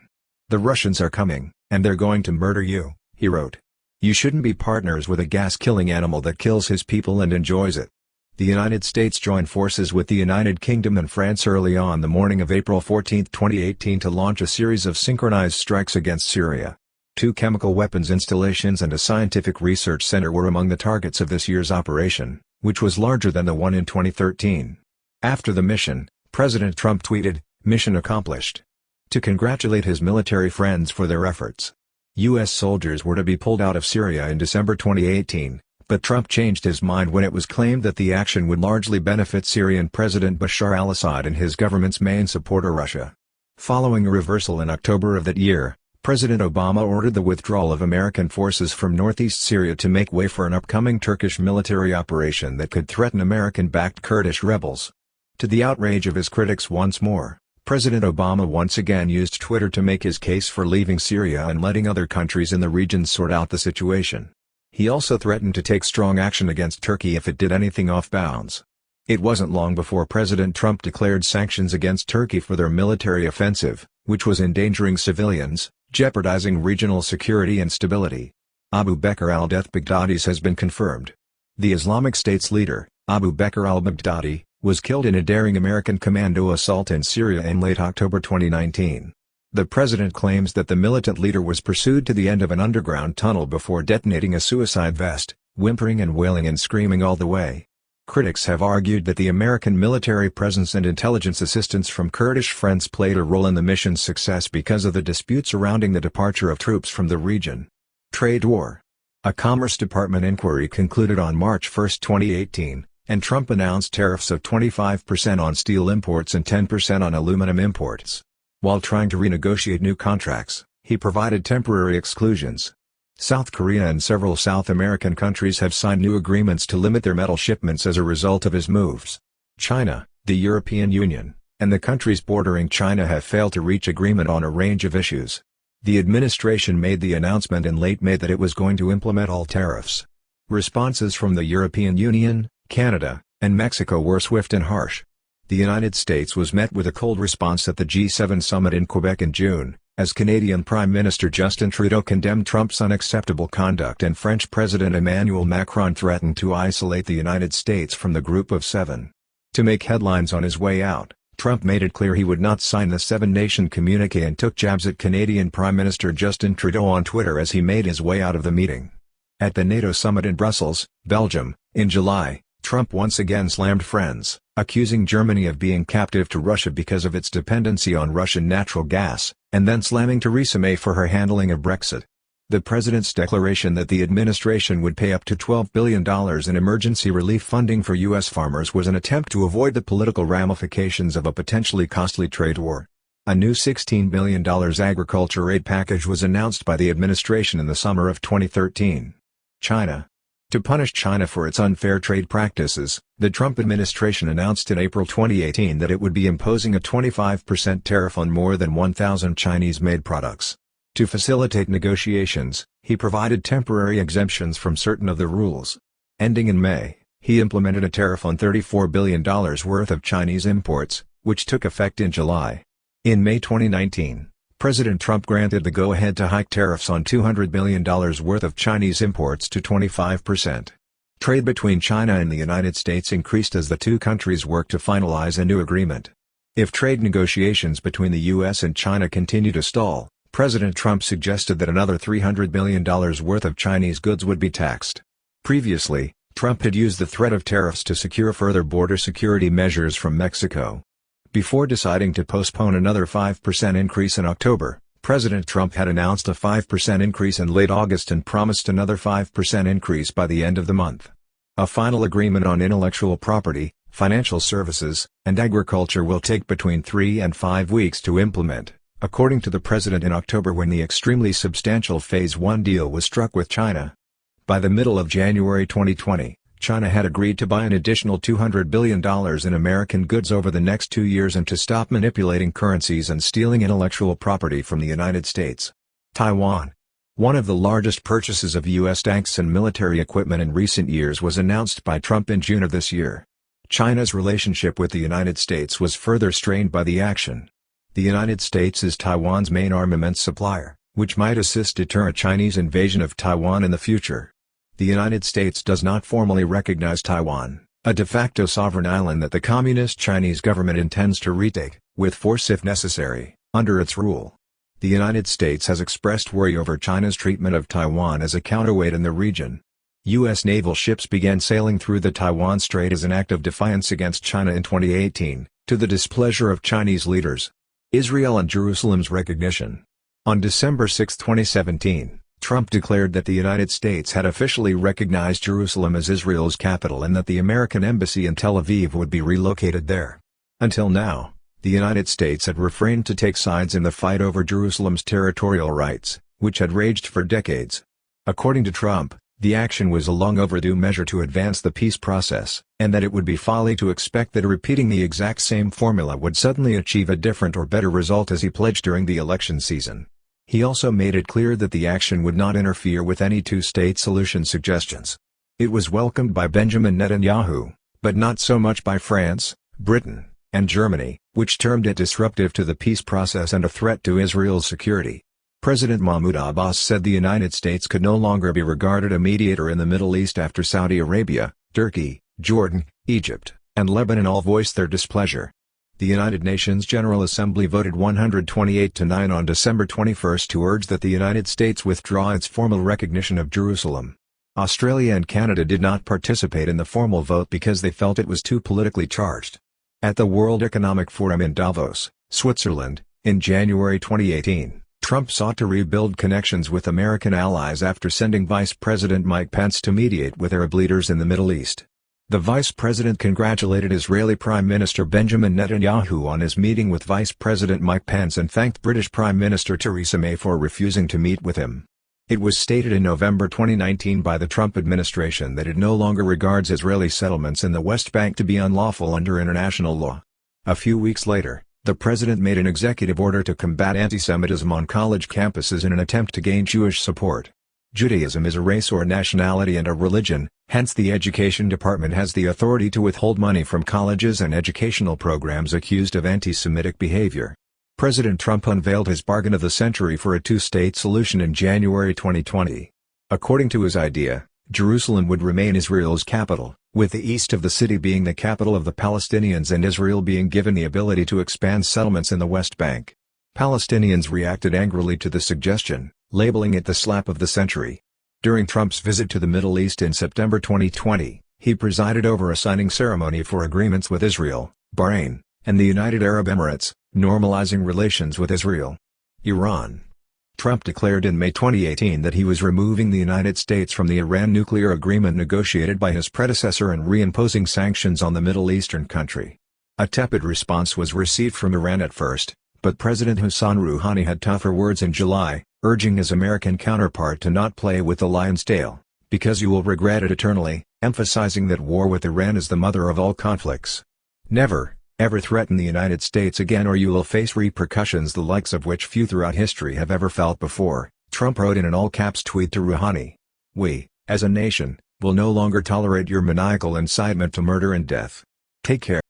"The Russians are coming, and they're going to murder you," he wrote. "You shouldn't be partners with a gas-killing animal that kills his people and enjoys it." The United States joined forces with the United Kingdom and France early on the morning of April 14, 2018 to launch a series of synchronized strikes against Syria. 2 chemical weapons installations and a scientific research center were among the targets of this year's operation, which was larger than the one in 2013. After the mission, President Trump tweeted, "Mission accomplished," to congratulate his military friends for their efforts. U.S. soldiers were to be pulled out of Syria in December 2018, but Trump changed his mind when it was claimed that the action would largely benefit Syrian President Bashar al-Assad and his government's main supporter Russia. Following a reversal in October of that year, President Obama ordered the withdrawal of American forces from northeast Syria to make way for an upcoming Turkish military operation that could threaten American-backed Kurdish rebels. To the outrage of his critics once more, President Obama once again used Twitter to make his case for leaving Syria and letting other countries in the region sort out the situation. He also threatened to take strong action against Turkey if it did anything off bounds. It wasn't long before President Trump declared sanctions against Turkey for their military offensive, which was endangering civilians, jeopardizing regional security and stability. Abu Bakr al-Baghdadi's has been confirmed. The Islamic State's leader, Abu Bakr al-Baghdadi, was killed in a daring American commando assault in Syria in late October 2019. The president claims that the militant leader was pursued to the end of an underground tunnel before detonating a suicide vest, whimpering and wailing and screaming all the way. Critics have argued that the American military presence and intelligence assistance from Kurdish friends played a role in the mission's success because of the dispute surrounding the departure of troops from the region. Trade war. A Commerce Department inquiry concluded on March 1, 2018, and Trump announced tariffs of 25% on steel imports and 10% on aluminum imports. While trying to renegotiate new contracts, he provided temporary exclusions. South Korea and several South American countries have signed new agreements to limit their metal shipments as a result of his moves. China, the European Union, and the countries bordering China have failed to reach agreement on a range of issues. The administration made the announcement in late May that it was going to implement all tariffs. Responses from the European Union, Canada, and Mexico were swift and harsh. The United States was met with a cold response at the G7 summit in Quebec in June, as Canadian Prime Minister Justin Trudeau condemned Trump's unacceptable conduct and French President Emmanuel Macron threatened to isolate the United States from the Group of Seven. To make headlines on his way out, Trump made it clear he would not sign the seven-nation communique and took jabs at Canadian Prime Minister Justin Trudeau on Twitter as he made his way out of the meeting. At the NATO summit in Brussels, Belgium, in July, Trump once again slammed friends, accusing Germany of being captive to Russia because of its dependency on Russian natural gas, and then slamming Theresa May for her handling of Brexit. The president's declaration that the administration would pay up to $12 billion in emergency relief funding for U.S. farmers was an attempt to avoid the political ramifications of a potentially costly trade war. A new $16 billion agriculture aid package was announced by the administration in the summer of 2013. China. To punish China for its unfair trade practices, the Trump administration announced in April 2018 that it would be imposing a 25% tariff on more than 1,000 Chinese-made products. To facilitate negotiations, he provided temporary exemptions from certain of the rules. Ending in May, he implemented a tariff on $34 billion worth of Chinese imports, which took effect in July. In May 2019, President Trump granted the go-ahead to hike tariffs on $200 billion worth of Chinese imports to 25%. Trade between China and the United States increased as the two countries worked to finalize a new agreement. If trade negotiations between the U.S. and China continue to stall, President Trump suggested that another $300 billion worth of Chinese goods would be taxed. Previously, Trump had used the threat of tariffs to secure further border security measures from Mexico. Before deciding to postpone another 5% increase in October, President Trump had announced a 5% increase in late August and promised another 5% increase by the end of the month. A final agreement on intellectual property, financial services, and agriculture will take between 3 and 5 weeks to implement, according to the president in October when the extremely substantial Phase 1 deal was struck with China. By the middle of January 2020, China had agreed to buy an additional $200 billion in American goods over the next 2 years and to stop manipulating currencies and stealing intellectual property from the United States. Taiwan. One of the largest purchases of U.S. tanks and military equipment in recent years was announced by Trump in June of this year. China's relationship with the United States was further strained by the action. The United States is Taiwan's main armaments supplier, which might assist deter a Chinese invasion of Taiwan in the future. The United States does not formally recognize Taiwan, a de facto sovereign island that the Communist Chinese government intends to retake, with force if necessary, under its rule. The United States has expressed worry over China's treatment of Taiwan as a counterweight in the region. U.S. naval ships began sailing through the Taiwan Strait as an act of defiance against China in 2018, to the displeasure of Chinese leaders. Israel and Jerusalem's recognition. On December 6, 2017, Trump declared that the United States had officially recognized Jerusalem as Israel's capital and that the American embassy in Tel Aviv would be relocated there. Until now, the United States had refrained to take sides in the fight over Jerusalem's territorial rights, which had raged for decades. According to Trump, the action was a long overdue measure to advance the peace process, and that it would be folly to expect that repeating the exact same formula would suddenly achieve a different or better result, as he pledged during the election season. He also made it clear that the action would not interfere with any two-state solution suggestions. It was welcomed by Benjamin Netanyahu, but not so much by France, Britain, and Germany, which termed it disruptive to the peace process and a threat to Israel's security. President Mahmoud Abbas said the United States could no longer be regarded a mediator in the Middle East after Saudi Arabia, Turkey, Jordan, Egypt, and Lebanon all voiced their displeasure. The United Nations General Assembly voted 128-9 on December 21 to urge that the United States withdraw its formal recognition of Jerusalem. Australia and Canada did not participate in the formal vote because they felt it was too politically charged. At the World Economic Forum in Davos, Switzerland, in January 2018, Trump sought to rebuild connections with American allies after sending Vice President Mike Pence to mediate with Arab leaders in the Middle East. The Vice President congratulated Israeli Prime Minister Benjamin Netanyahu on his meeting with Vice President Mike Pence and thanked British Prime Minister Theresa May for refusing to meet with him. It was stated in November 2019 by the Trump administration that it no longer regards Israeli settlements in the West Bank to be unlawful under international law. A few weeks later, the president made an executive order to combat anti-Semitism on college campuses in an attempt to gain Jewish support. Judaism is a race or nationality and a religion, hence the Education Department has the authority to withhold money from colleges and educational programs accused of anti-Semitic behavior. President Trump unveiled his bargain of the century for a two-state solution in January 2020. According to his idea, Jerusalem would remain Israel's capital, with the east of the city being the capital of the Palestinians and Israel being given the ability to expand settlements in the West Bank. Palestinians reacted angrily to the suggestion, labeling it the slap of the century. During Trump's visit to the Middle East in September 2020, he presided over a signing ceremony for agreements with Israel, Bahrain, and the United Arab Emirates, normalizing relations with Israel. Iran. Trump declared in May 2018 that he was removing the United States from the Iran nuclear agreement negotiated by his predecessor and reimposing sanctions on the Middle Eastern country. A tepid response was received from Iran at first, but President Hassan Rouhani had tougher words in July, urging his American counterpart to not play with the lion's tail, because you will regret it eternally, emphasizing that war with Iran is the mother of all conflicts. Never, ever threaten the United States again or you will face repercussions the likes of which few throughout history have ever felt before, Trump wrote in an all-caps tweet to Rouhani. We, as a nation, will no longer tolerate your maniacal incitement to murder and death. Take care.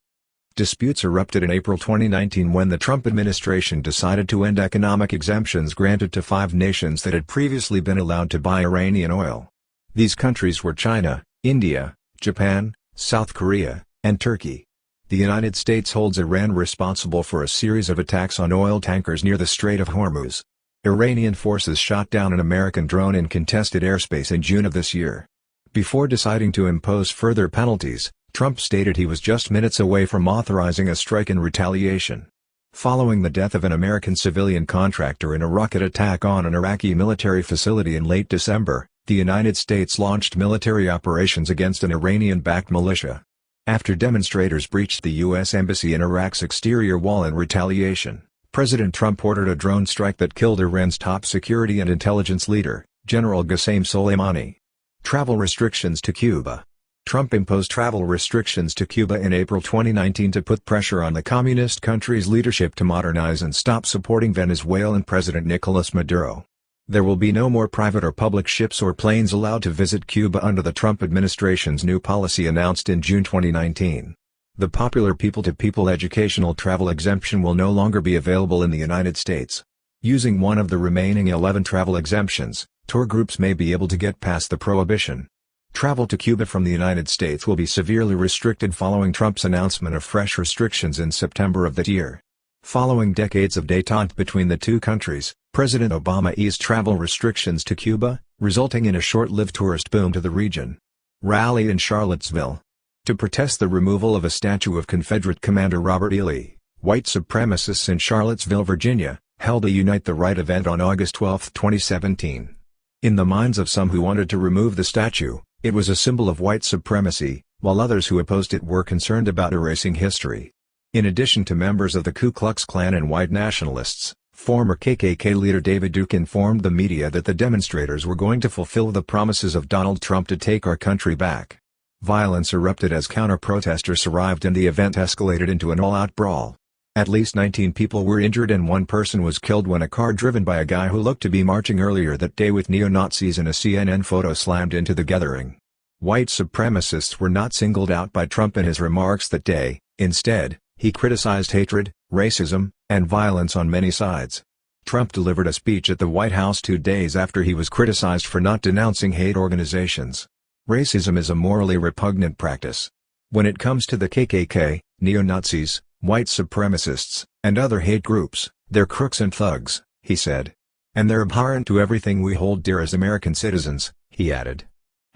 Disputes erupted in April 2019 when the Trump administration decided to end economic exemptions granted to 5 nations that had previously been allowed to buy Iranian oil. These countries were China, India, Japan, South Korea, and Turkey. The United States holds Iran responsible for a series of attacks on oil tankers near the Strait of Hormuz. Iranian forces shot down an American drone in contested airspace in June of this year. Before deciding to impose further penalties, Trump stated he was just minutes away from authorizing a strike in retaliation. Following the death of an American civilian contractor in a rocket attack on an Iraqi military facility in late December, the United States launched military operations against an Iranian-backed militia. After demonstrators breached the U.S. Embassy in Iraq's exterior wall in retaliation, President Trump ordered a drone strike that killed Iran's top security and intelligence leader, General Qasem Soleimani. Travel restrictions to Cuba. Trump imposed travel restrictions to Cuba in April 2019 to put pressure on the communist country's leadership to modernize and stop supporting Venezuelan President Nicolas Maduro. There will be no more private or public ships or planes allowed to visit Cuba under the Trump administration's new policy announced in June 2019. The popular people-to-people educational travel exemption will no longer be available in the United States. Using one of the remaining 11 travel exemptions, tour groups may be able to get past the prohibition. Travel to Cuba from the United States will be severely restricted following Trump's announcement of fresh restrictions in September of that year. Following decades of détente between the two countries, President Obama eased travel restrictions to Cuba, resulting in a short-lived tourist boom to the region. Rally in Charlottesville. To protest the removal of a statue of Confederate Commander Robert E. Lee, white supremacists in Charlottesville, Virginia, held a Unite the Right event on August 12, 2017. In the minds of some who wanted to remove the statue, it was a symbol of white supremacy, while others who opposed it were concerned about erasing history. In addition to members of the Ku Klux Klan and white nationalists, former KKK leader David Duke informed the media that the demonstrators were going to fulfill the promises of Donald Trump to take our country back. Violence erupted as counter-protesters arrived and the event escalated into an all-out brawl. At least 19 people were injured and one person was killed when a car driven by a guy who looked to be marching earlier that day with neo-Nazis in a CNN photo slammed into the gathering. White supremacists were not singled out by Trump in his remarks that day. Instead, he criticized hatred, racism, and violence on many sides. Trump delivered a speech at the White House 2 days after he was criticized for not denouncing hate organizations. Racism is a morally repugnant practice. When it comes to the KKK, neo-Nazis, "White supremacists, and other hate groups, they're crooks and thugs," he said. "And they're abhorrent to everything we hold dear as American citizens," he added.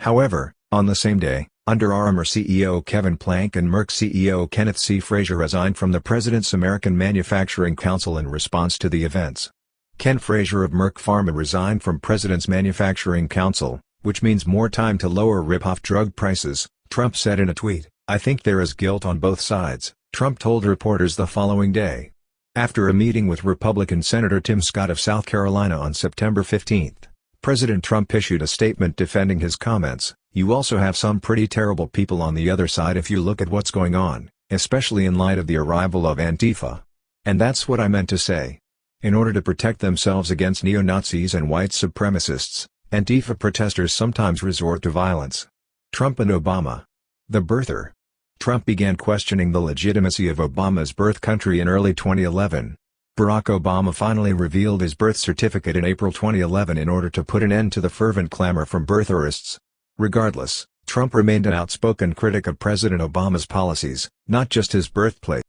However, on the same day, Under Armour CEO Kevin Plank and Merck CEO Kenneth C. Frazier resigned from the President's American Manufacturing Council in response to the events. Ken Frazier of Merck Pharma resigned from President's Manufacturing Council, which means more time to lower rip-off drug prices, Trump said in a tweet. "I think there is guilt on both sides," Trump told reporters the following day. After a meeting with Republican Senator Tim Scott of South Carolina on September 15, President Trump issued a statement defending his comments. "You also have some pretty terrible people on the other side if you look at what's going on, especially in light of the arrival of Antifa. And that's what I meant to say. In order to protect themselves against neo-Nazis and white supremacists, Antifa protesters sometimes resort to violence." Trump and Obama. The birther. Trump began questioning the legitimacy of Obama's birth country in early 2011. Barack Obama finally revealed his birth certificate in April 2011 in order to put an end to the fervent clamor from birtherists. Regardless, Trump remained an outspoken critic of President Obama's policies, not just his birthplace.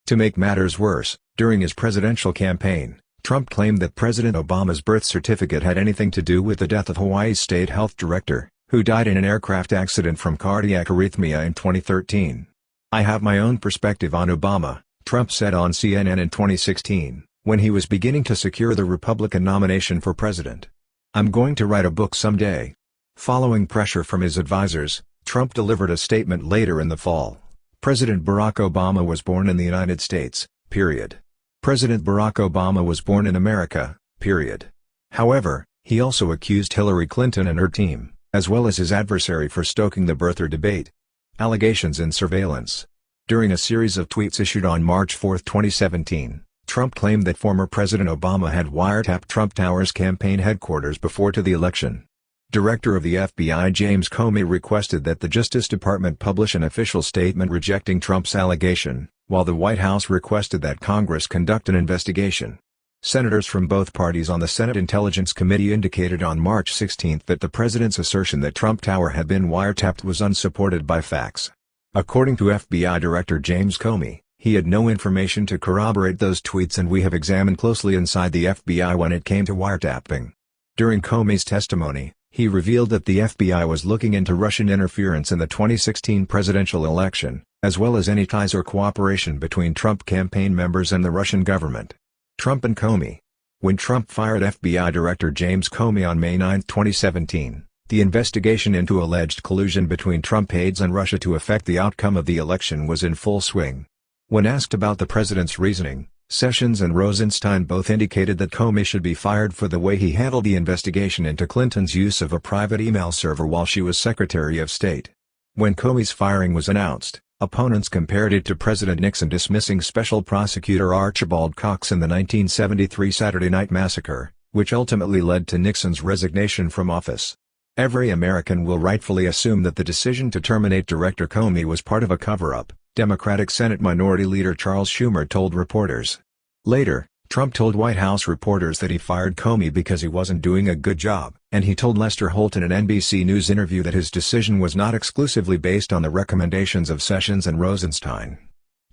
To make matters worse, during his presidential campaign, Trump claimed that President Obama's birth certificate had anything to do with the death of Hawaii's state health director, who died in an aircraft accident from cardiac arrhythmia in 2013. "I have my own perspective on Obama," Trump said on CNN in 2016, when he was beginning to secure the Republican nomination for president. "I'm going to write a book someday." Following pressure from his advisors, Trump delivered a statement later in the fall. President Barack Obama was born in the United States, period. President Barack Obama was born in America, period. However, he also accused Hillary Clinton and her team, as well as his adversary, for stoking the birther debate. Allegations in surveillance. During a series of tweets issued on March 4, 2017, Trump claimed that former President Obama had wiretapped Trump Tower's campaign headquarters before the election. Director of the FBI James Comey requested that the Justice Department publish an official statement rejecting Trump's allegation, while the White House requested that Congress conduct an investigation. Senators from both parties on the Senate Intelligence Committee indicated on March 16 that the president's assertion that Trump Tower had been wiretapped was unsupported by facts. According to FBI Director James Comey, he had no information to corroborate those tweets, and "We have examined closely inside the FBI when it came to wiretapping." During Comey's testimony, he revealed that the FBI was looking into Russian interference in the 2016 presidential election, as well as any ties or cooperation between Trump campaign members and the Russian government. Trump and Comey. When Trump fired FBI Director James Comey on May 9, 2017, the investigation into alleged collusion between Trump aides and Russia to affect the outcome of the election was in full swing. When asked about the president's reasoning, Sessions and Rosenstein both indicated that Comey should be fired for the way he handled the investigation into Clinton's use of a private email server while she was Secretary of State. When Comey's firing was announced, opponents compared it to President Nixon dismissing Special Prosecutor Archibald Cox in the 1973 Saturday Night Massacre, which ultimately led to Nixon's resignation from office. Every American will rightfully assume that the decision to terminate Director Comey was part of a cover-up, Democratic Senate Minority Leader Charles Schumer told reporters. Later, Trump told White House reporters that he fired Comey because he wasn't doing a good job, and he told Lester Holt in an NBC News interview that his decision was not exclusively based on the recommendations of Sessions and Rosenstein.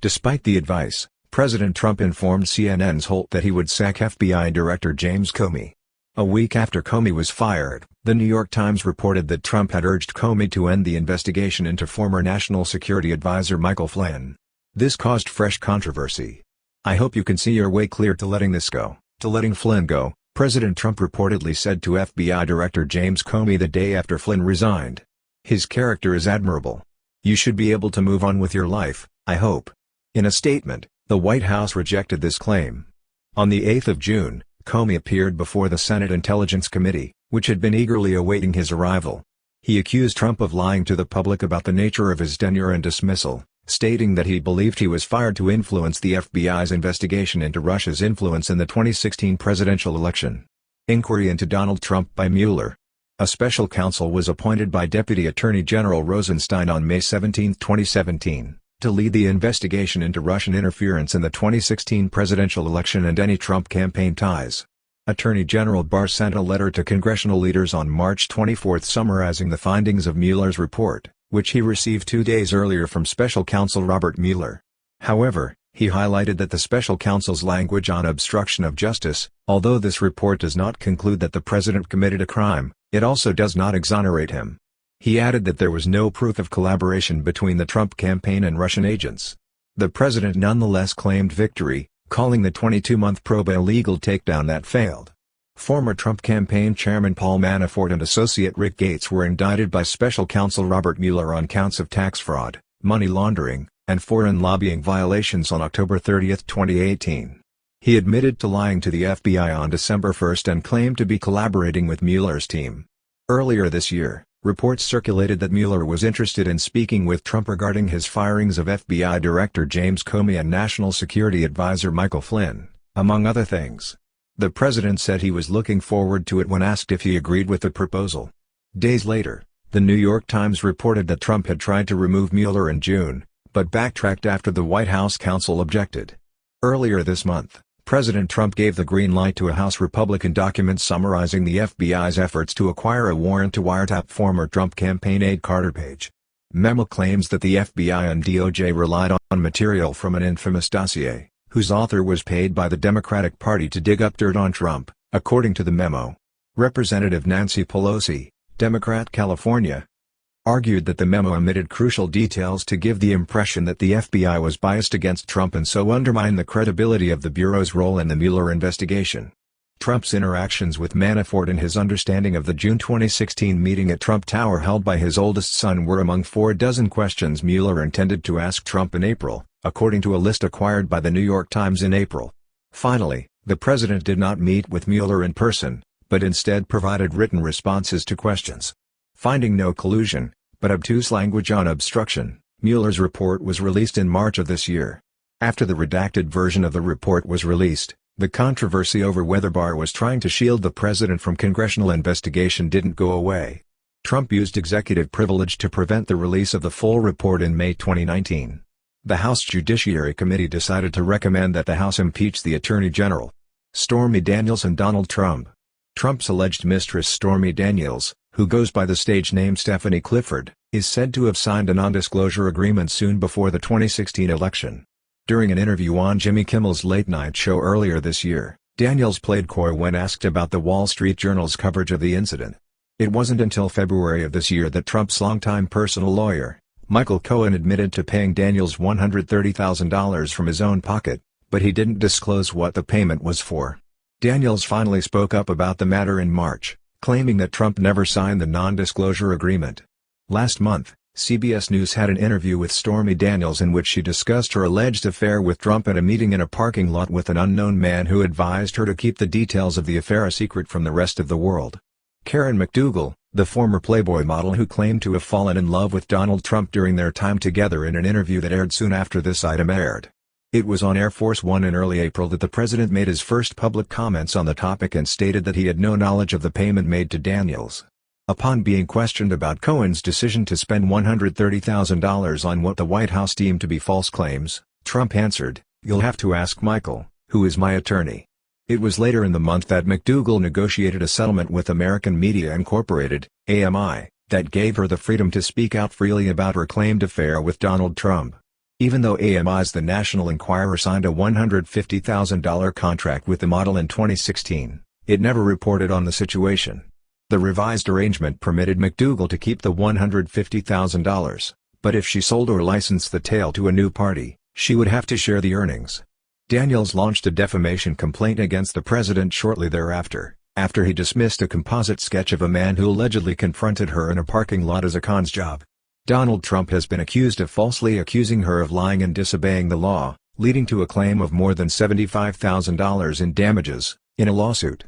Despite the advice, President Trump informed CNN's Holt that he would sack FBI Director James Comey. A week after Comey was fired, The New York Times reported that Trump had urged Comey to end the investigation into former National Security Advisor Michael Flynn. This caused fresh controversy. "I hope you can see your way clear to letting this go, to letting Flynn go," President Trump reportedly said to FBI Director James Comey the day after Flynn resigned. "His character is admirable. You should be able to move on with your life, I hope." In a statement, the White House rejected this claim. On the 8th of June, Comey appeared before the Senate Intelligence Committee, which had been eagerly awaiting his arrival. He accused Trump of lying to the public about the nature of his tenure and dismissal, stating that he believed he was fired to influence the FBI's investigation into Russia's influence in the 2016 presidential election. Inquiry into Donald Trump by Mueller. A special counsel was appointed by Deputy Attorney General Rosenstein on May 17, 2017, to lead the investigation into Russian interference in the 2016 presidential election and any Trump campaign ties. Attorney General Barr sent a letter to congressional leaders on March 24 summarizing the findings of Mueller's report, which he received 2 days earlier from special counsel Robert Mueller. However, He highlighted that the special counsel's language on obstruction of justice, although this report does not conclude that the president committed a crime, it also does not exonerate him. He added that there was no proof of collaboration between the Trump campaign and Russian agents. The president nonetheless claimed victory, calling the 22-month probe a legal takedown that failed. Former Trump campaign chairman Paul Manafort and associate Rick Gates were indicted by special counsel Robert Mueller on counts of tax fraud, money laundering, and foreign lobbying violations on October 30, 2018. He admitted to lying to the FBI on December 1 and claimed to be collaborating with Mueller's team. Earlier this year, reports circulated that Mueller was interested in speaking with Trump regarding his firings of FBI Director James Comey and National Security Advisor Michael Flynn, among other things. The president said he was looking forward to it when asked if he agreed with the proposal. Days later, the New York Times reported that Trump had tried to remove Mueller in June, but backtracked after the White House counsel objected. Earlier this month, President Trump gave the green light to a House Republican document summarizing the FBI's efforts to acquire a warrant to wiretap former Trump campaign aide Carter Page. Memo claims that the FBI and DOJ relied on material from an infamous dossier, whose author was paid by the Democratic Party to dig up dirt on Trump, according to the memo. Representative Nancy Pelosi, Democrat California, argued that the memo omitted crucial details to give the impression that the FBI was biased against Trump and so undermine the credibility of the Bureau's role in the Mueller investigation. Trump's interactions with Manafort and his understanding of the June 2016 meeting at Trump Tower held by his oldest son were among 4 questions Mueller intended to ask Trump in April, according to a list acquired by the New York Times in April. Finally, the president did not meet with Mueller in person, but instead provided written responses to questions. Finding no collusion, but obtuse language on obstruction, Mueller's report was released in March of this year. After the redacted version of the report was released, the controversy over whether Barr was trying to shield the president from congressional investigation didn't go away. Trump used executive privilege to prevent the release of the full report in May 2019. The House Judiciary Committee decided to recommend that the House impeach the Attorney General, Stormy Daniels, and Donald Trump. Trump's alleged mistress Stormy Daniels, who goes by the stage name Stephanie Clifford, is said to have signed a non-disclosure agreement soon before the 2016 election. During an interview on Jimmy Kimmel's Late Night Show earlier this year, Daniels played coy when asked about the Wall Street Journal's coverage of the incident. It wasn't until February of this year that Trump's longtime personal lawyer, Michael Cohen, admitted to paying Daniels $130,000 from his own pocket, but he didn't disclose what the payment was for. Daniels finally spoke up about the matter in March, claiming that Trump never signed the non-disclosure agreement. Last month, CBS News had an interview with Stormy Daniels in which she discussed her alleged affair with Trump at a meeting in a parking lot with an unknown man who advised her to keep the details of the affair a secret from the rest of the world. Karen McDougal, the former Playboy model who claimed to have fallen in love with Donald Trump during their time together, in an interview that aired soon after this item aired. It was on Air Force One in early April that the president made his first public comments on the topic and stated that he had no knowledge of the payment made to Daniels. Upon being questioned about Cohen's decision to spend $130,000 on what the White House deemed to be false claims, Trump answered, "You'll have to ask Michael, who is my attorney." It was later in the month that McDougal negotiated a settlement with American Media Incorporated, AMI, that gave her the freedom to speak out freely about her claimed affair with Donald Trump. Even though AMI's The National Enquirer signed a $150,000 contract with the model in 2016, it never reported on the situation. The revised arrangement permitted McDougal to keep the $150,000, but if she sold or licensed the tale to a new party, she would have to share the earnings. Daniels launched a defamation complaint against the president shortly thereafter, after he dismissed a composite sketch of a man who allegedly confronted her in a parking lot as a cons job. Donald Trump has been accused of falsely accusing her of lying and disobeying the law, leading to a claim of more than $75,000 in damages, in a lawsuit.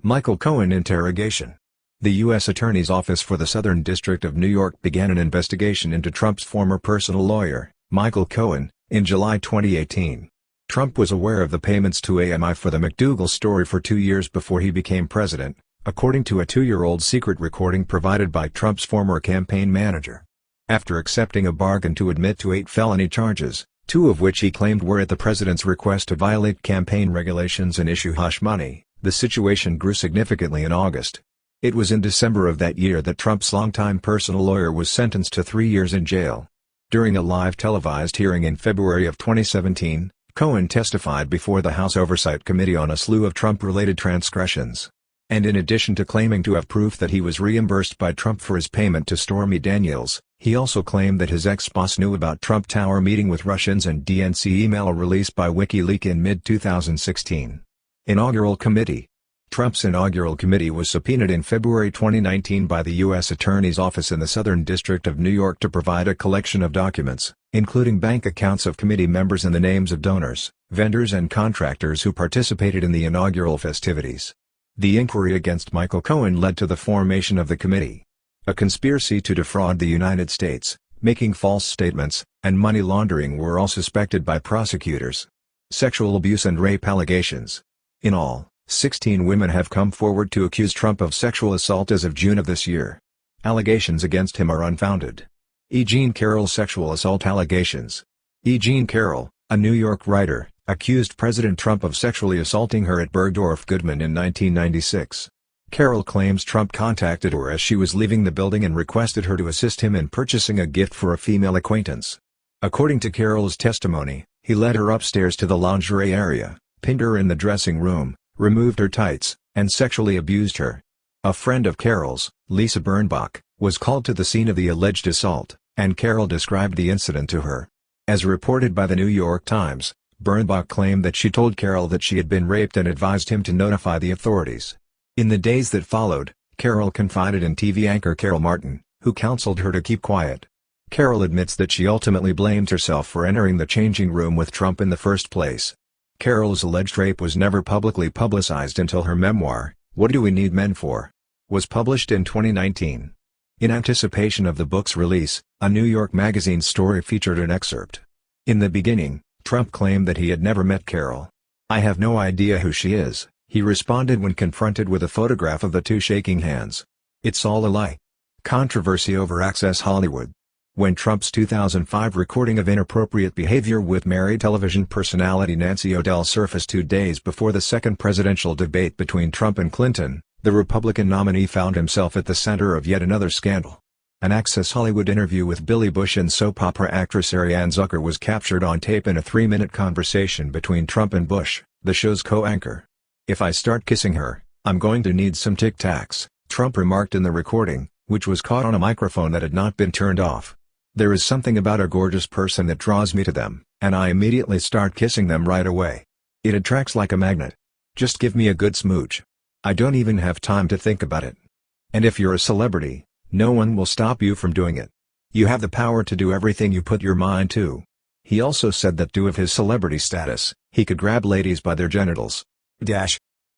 Michael Cohen interrogation. The U.S. Attorney's Office for the Southern District of New York began an investigation into Trump's former personal lawyer, Michael Cohen, in July 2018. Trump was aware of the payments to AMI for the McDougal story for 2 years before he became president, according to a 2-year-old secret recording provided by Trump's former campaign manager. After accepting a bargain to admit to 8 felony charges, 2 of which he claimed were at the president's request to violate campaign regulations and issue hush money, the situation grew significantly in August. It was in December of that year that Trump's longtime personal lawyer was sentenced to 3 years in jail. During a live televised hearing in February of 2017, Cohen testified before the House Oversight Committee on a slew of Trump-related transgressions. And in addition to claiming to have proof that he was reimbursed by Trump for his payment to Stormy Daniels, he also claimed that his ex-boss knew about Trump Tower meeting with Russians and DNC email released by WikiLeaks in mid-2016. Inaugural Committee. Trump's inaugural committee was subpoenaed in February 2019 by the U.S. Attorney's Office in the Southern District of New York to provide a collection of documents, including bank accounts of committee members and the names of donors, vendors and contractors who participated in the inaugural festivities. The inquiry against Michael Cohen led to the formation of the committee. A conspiracy to defraud the United States, making false statements, and money laundering were all suspected by prosecutors. Sexual abuse and rape allegations. In all, 16 women have come forward to accuse Trump of sexual assault as of June of this year. Allegations against him are unfounded. E. Jean Carroll's sexual assault allegations. E. Jean Carroll, a New York writer, accused President Trump of sexually assaulting her at Bergdorf Goodman in 1996. Carroll claims Trump contacted her as she was leaving the building and requested her to assist him in purchasing a gift for a female acquaintance. According to Carroll's testimony, he led her upstairs to the lingerie area, pinned her in the dressing room, removed her tights, and sexually abused her. A friend of Carroll's, Lisa Birnbach, was called to the scene of the alleged assault, and Carroll described the incident to her. As reported by the New York Times, Birnbach claimed that she told Carroll that she had been raped and advised him to notify the authorities. In the days that followed, Carroll confided in TV anchor Carol Martin, who counseled her to keep quiet. Carroll admits that she ultimately blamed herself for entering the changing room with Trump in the first place. Carroll's alleged rape was never publicly publicized until her memoir, What Do We Need Men For?, was published in 2019. In anticipation of the book's release, a New York Magazine story featured an excerpt. In the beginning, Trump claimed that he had never met Carroll. "I have no idea who she is," he responded when confronted with a photograph of the two shaking hands. "It's all a lie." Controversy over Access Hollywood. When Trump's 2005 recording of inappropriate behavior with married television personality Nancy O'Dell surfaced 2 days before the second presidential debate between Trump and Clinton, the Republican nominee found himself at the center of yet another scandal. An Access Hollywood interview with Billy Bush and soap opera actress Ariane Zucker was captured on tape in a 3-minute conversation between Trump and Bush, the show's co-anchor. "If I start kissing her, I'm going to need some Tic Tacs," Trump remarked in the recording, which was caught on a microphone that had not been turned off. "There is something about a gorgeous person that draws me to them, and I immediately start kissing them right away. It attracts like a magnet. Just give me a good smooch. I don't even have time to think about it. And if you're a celebrity, no one will stop you from doing it. You have the power to do everything you put your mind to." He also said that due to his celebrity status, he could grab ladies by their genitals.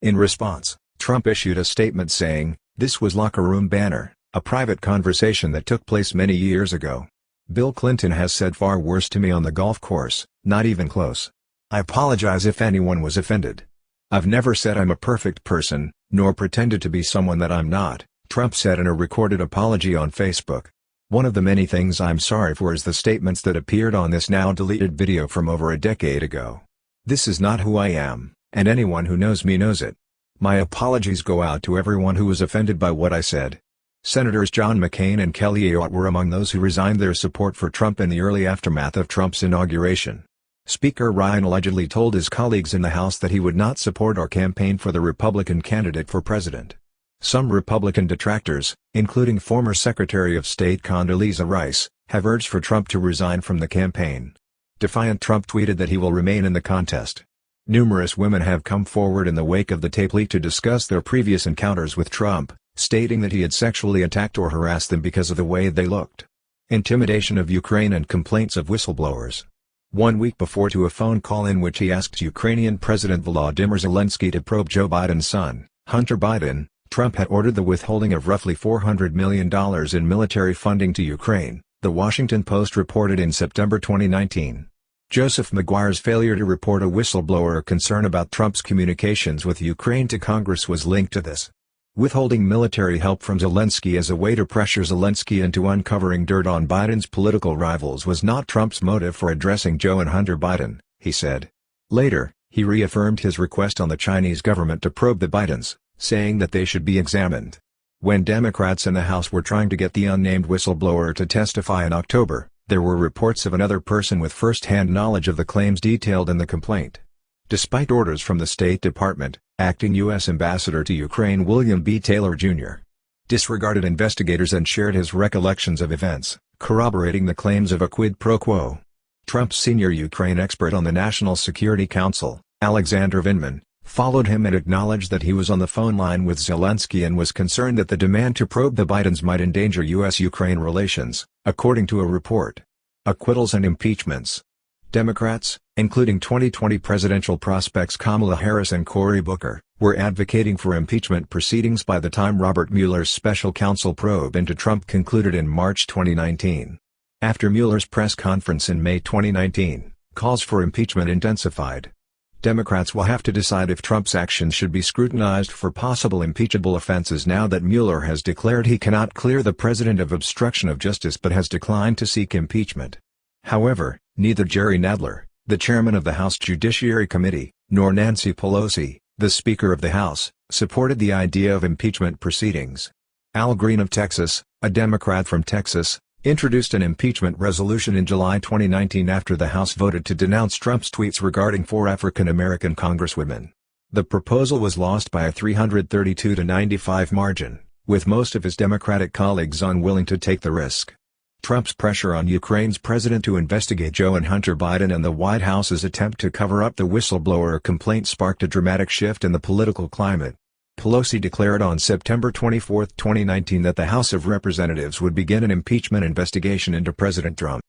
In response, Trump issued a statement saying, "This was locker room banter, a private conversation that took place many years ago. Bill Clinton has said far worse to me on the golf course, not even close. I apologize if anyone was offended. I've never said I'm a perfect person, nor pretended to be someone that I'm not," Trump said in a recorded apology on Facebook. "One of the many things I'm sorry for is the statements that appeared on this now deleted video from over a decade ago. This is not who I am, and anyone who knows me knows it. My apologies go out to everyone who was offended by what I said." Senators John McCain and Kelly Ayotte were among those who resigned their support for Trump in the early aftermath of Trump's inauguration. Speaker Ryan allegedly told his colleagues in the House that he would not support or campaign for the Republican candidate for president. Some Republican detractors, including former Secretary of State Condoleezza Rice, have urged for Trump to resign from the campaign. Defiant Trump tweeted that he will remain in the contest. Numerous women have come forward in the wake of the tape leak to discuss their previous encounters with Trump, stating that he had sexually attacked or harassed them because of the way they looked. Intimidation of Ukraine and complaints of whistleblowers. 1 week before to a phone call in which he asked Ukrainian President Volodymyr Zelensky to probe Joe Biden's son, Hunter Biden, Trump had ordered the withholding of roughly $400 million in military funding to Ukraine, The Washington Post reported in September 2019. Joseph Maguire's failure to report a whistleblower concern about Trump's communications with Ukraine to Congress was linked to this. Withholding military help from Zelensky as a way to pressure Zelensky into uncovering dirt on Biden's political rivals was not Trump's motive for addressing Joe and Hunter Biden, he said. Later, he reaffirmed his request on the Chinese government to probe the Bidens, saying that they should be examined. When Democrats in the House were trying to get the unnamed whistleblower to testify in October, There were reports of another person with first-hand knowledge of the claims detailed in the complaint. Despite orders from the State Department, acting U.S. Ambassador to Ukraine William B. Taylor, Jr. disregarded investigators and shared his recollections of events, corroborating the claims of a quid pro quo. Trump's senior Ukraine expert on the National Security Council, Alexander Vindman, followed him and acknowledged that he was on the phone line with Zelensky and was concerned that the demand to probe the Bidens might endanger U.S.-Ukraine relations, according to a report. Acquittals and impeachments. Democrats, including 2020 presidential prospects Kamala Harris and Cory Booker, were advocating for impeachment proceedings by the time Robert Mueller's special counsel probe into Trump concluded in March 2019. After Mueller's press conference in May 2019, calls for impeachment intensified. Democrats will have to decide if Trump's actions should be scrutinized for possible impeachable offenses now that Mueller has declared he cannot clear the president of obstruction of justice but has declined to seek impeachment. However, neither Jerry Nadler, the chairman of the House Judiciary Committee, nor Nancy Pelosi, the Speaker of the House, supported the idea of impeachment proceedings. Al Green of Texas, a Democrat from Texas, introduced an impeachment resolution in July 2019 after the House voted to denounce Trump's tweets regarding 4 African-American congresswomen. The proposal was lost by a 332-95 margin, with most of his Democratic colleagues unwilling to take the risk. Trump's pressure on Ukraine's president to investigate Joe and Hunter Biden and the White House's attempt to cover up the whistleblower complaint sparked a dramatic shift in the political climate. Pelosi declared on September 24, 2019 that the House of Representatives would begin an impeachment investigation into President Trump.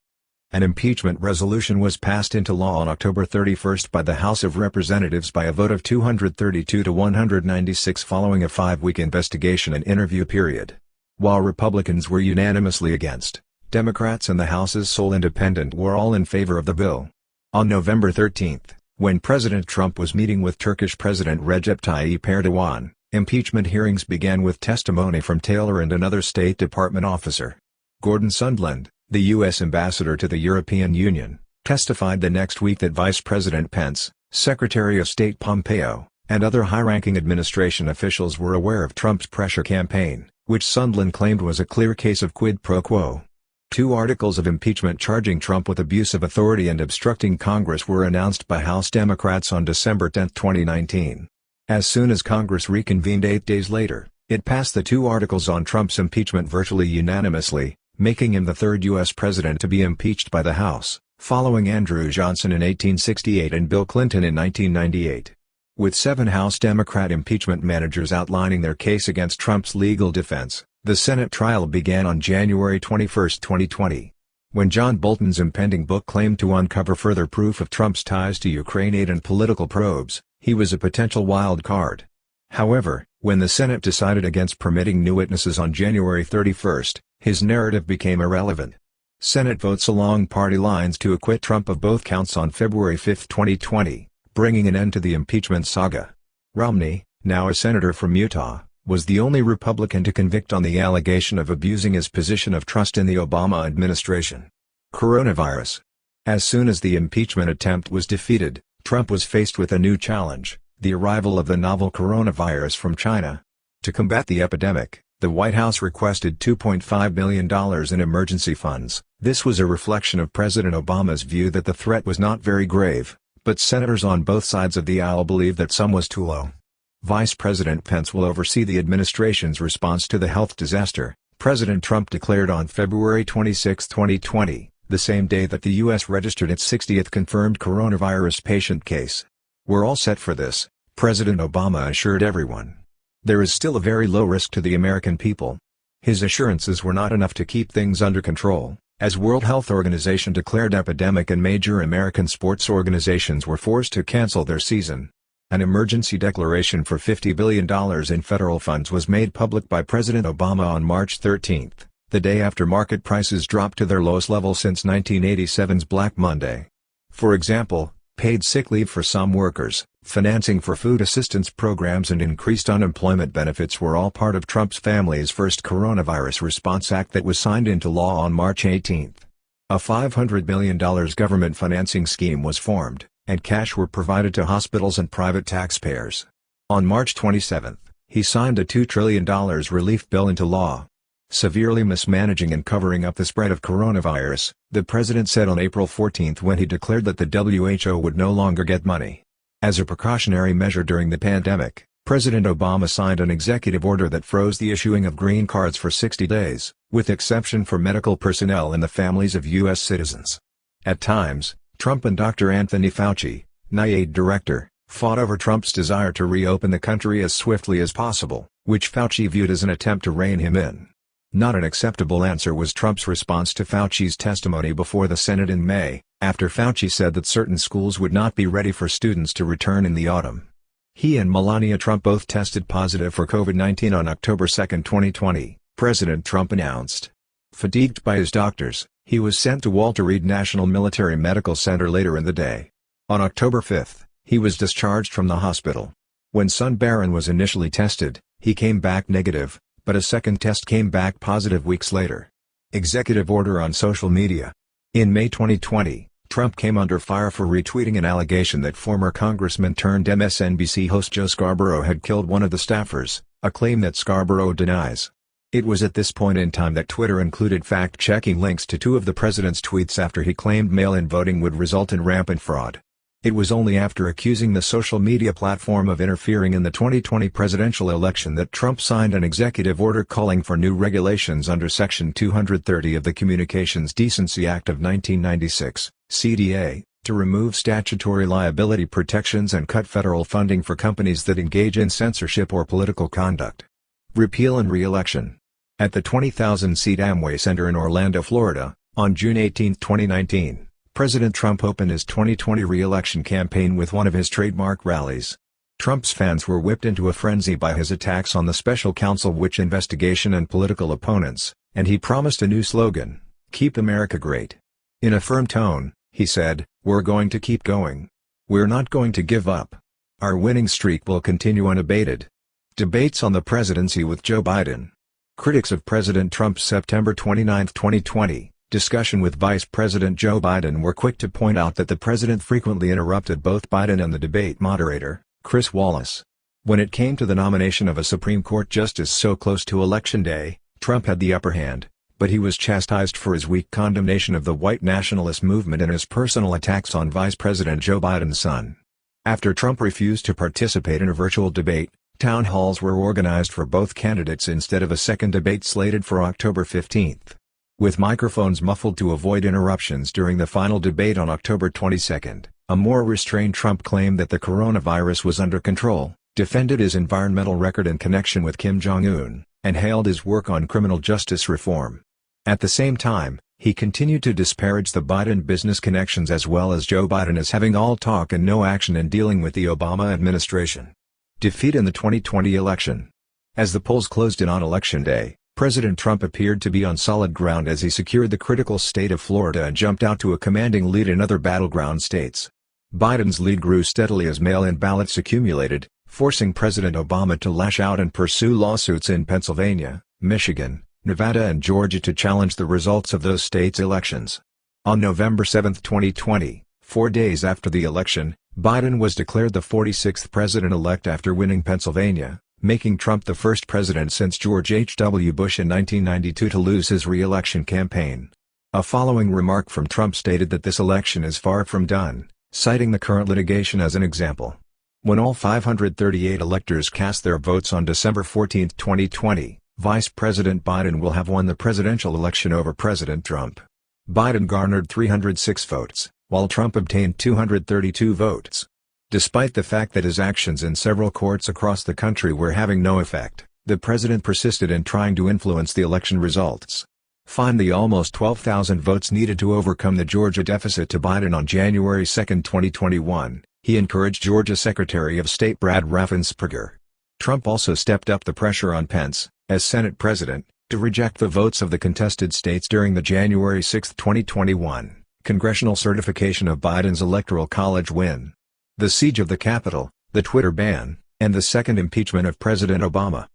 An impeachment resolution was passed into law on October 31 by the House of Representatives by a vote of 232 to 196 following a 5-week investigation and interview period. While Republicans were unanimously against, Democrats and the House's sole independent were all in favor of the bill. On November 13, when President Trump was meeting with Turkish President Recep Tayyip Erdogan, impeachment hearings began with testimony from Taylor and another State Department officer. Gordon Sondland, the U.S. ambassador to the European Union, testified the next week that Vice President Pence, Secretary of State Pompeo, and other high-ranking administration officials were aware of Trump's pressure campaign, which Sondland claimed was a clear case of quid pro quo. 2 articles of impeachment charging Trump with abuse of authority and obstructing Congress were announced by House Democrats on December 10, 2019. As soon as Congress reconvened 8 days later, it passed the 2 articles on Trump's impeachment virtually unanimously, making him the 3rd U.S. president to be impeached by the House, following Andrew Johnson in 1868 and Bill Clinton in 1998. With 7 House Democrat impeachment managers outlining their case against Trump's legal defense, the Senate trial began on January 21, 2020. When John Bolton's impending book claimed to uncover further proof of Trump's ties to Ukraine aid and political probes, he was a potential wild card. However, when the Senate decided against permitting new witnesses on January 31, his narrative became irrelevant. Senate votes along party lines to acquit Trump of both counts on February 5, 2020, bringing an end to the impeachment saga. Romney, now a senator from Utah, was the only Republican to convict on the allegation of abusing his position of trust in the Obama administration. Coronavirus. As soon as the impeachment attempt was defeated, Trump was faced with a new challenge, the arrival of the novel coronavirus from China. To combat the epidemic, the White House requested $2.5 billion in emergency funds. This was a reflection of President Obama's view that the threat was not very grave, but senators on both sides of the aisle believed that sum was too low. Vice President Pence will oversee the administration's response to the health disaster, President Trump declared on February 26, 2020, the same day that the U.S. registered its 60th confirmed coronavirus patient case. "We're all set for this," President Obama assured everyone. "There is still a very low risk to the American people." His assurances were not enough to keep things under control, as World Health Organization declared epidemic and major American sports organizations were forced to cancel their season. An emergency declaration for $50 billion in federal funds was made public by President Obama on March 13, the day after market prices dropped to their lowest level since 1987's Black Monday. For example, paid sick leave for some workers, financing for food assistance programs and increased unemployment benefits were all part of Trump's family's first Coronavirus Response Act that was signed into law on March 18. A $500 million government financing scheme was formed, and cash were provided to hospitals and private taxpayers. On March 27, he signed a $2 trillion relief bill into law. severely mismanaging and covering up the spread of coronavirus, the president said on April 14 when he declared that the WHO would no longer get money. As a precautionary measure during the pandemic, President Obama signed an executive order that froze the issuing of green cards for 60 days, with exception for medical personnel and the families of U.S. citizens. At times, Trump and Dr. Anthony Fauci, NIAID director, fought over Trump's desire to reopen the country as swiftly as possible, which Fauci viewed as an attempt to rein him in. Not an acceptable answer was Trump's response to Fauci's testimony before the Senate in May, after Fauci said that certain schools would not be ready for students to return in the autumn. He and Melania Trump both tested positive for COVID-19 on October 2, 2020, President Trump announced. Fatigued by his doctors, he was sent to Walter Reed National Military Medical Center later in the day. On October 5, he was discharged from the hospital. When son Barron was initially tested, he came back negative, but a second test came back positive weeks later. Executive order on social media. In May 2020, Trump came under fire for retweeting an allegation that former congressman turned MSNBC host Joe Scarborough had killed one of the staffers, a claim that Scarborough denies. It was at this point in time that Twitter included fact-checking links to two of the president's tweets after he claimed mail-in voting would result in rampant fraud. It was only after accusing the social media platform of interfering in the 2020 presidential election that Trump signed an executive order calling for new regulations under Section 230 of the Communications Decency Act of 1996, CDA, to remove statutory liability protections and cut federal funding for companies that engage in censorship or political conduct. Repeal and re-election. At the 20,000-seat Amway Center in Orlando, Florida, on June 18, 2019. President Trump opened his 2020 re-election campaign with one of his trademark rallies. Trump's fans were whipped into a frenzy by his attacks on the special counsel witch investigation and political opponents, and he promised a new slogan, "Keep America Great." In a firm tone, he said, "We're going to keep going. We're not going to give up. Our winning streak will continue unabated." Debates on the presidency with Joe Biden. Critics of President Trump's September 29, 2020, discussion with Vice President Joe Biden were quick to point out that the president frequently interrupted both Biden and the debate moderator, Chris Wallace. When it came to the nomination of a Supreme Court justice so close to Election Day, Trump had the upper hand, but he was chastised for his weak condemnation of the white nationalist movement and his personal attacks on Vice President Joe Biden's son. After Trump refused to participate in a virtual debate, town halls were organized for both candidates instead of a second debate slated for October 15. With microphones muffled to avoid interruptions during the final debate on October 22, a more restrained Trump claimed that the coronavirus was under control, defended his environmental record in connection with Kim Jong-un, and hailed his work on criminal justice reform. At the same time, he continued to disparage the Biden business connections as well as Joe Biden as having all talk and no action in dealing with the Obama administration. Defeat in the 2020 election. As the polls closed in on Election Day, President Trump appeared to be on solid ground as he secured the critical state of Florida and jumped out to a commanding lead in other battleground states. Biden's lead grew steadily as mail-in ballots accumulated, forcing President Obama to lash out and pursue lawsuits in Pennsylvania, Michigan, Nevada and Georgia to challenge the results of those states' elections. On November 7, 2020, 4 days after the election, Biden was declared the 46th president-elect after winning Pennsylvania, making Trump the first president since George H. W. Bush in 1992 to lose his re-election campaign. A following remark from Trump stated that this election is far from done, citing the current litigation as an example. When all 538 electors cast their votes on December 14, 2020, Vice President Biden will have won the presidential election over President Trump. Biden garnered 306 votes, while Trump obtained 232 votes. Despite the fact that his actions in several courts across the country were having no effect, the president persisted in trying to influence the election results. Find the almost 12,000 votes needed to overcome the Georgia deficit to Biden on January 2, 2021, he encouraged Georgia Secretary of State Brad Raffensperger. Trump also stepped up the pressure on Pence, as Senate President, to reject the votes of the contested states during the January 6, 2021, congressional certification of Biden's Electoral College win. The siege of the Capitol, the Twitter ban, and the second impeachment of President Obama.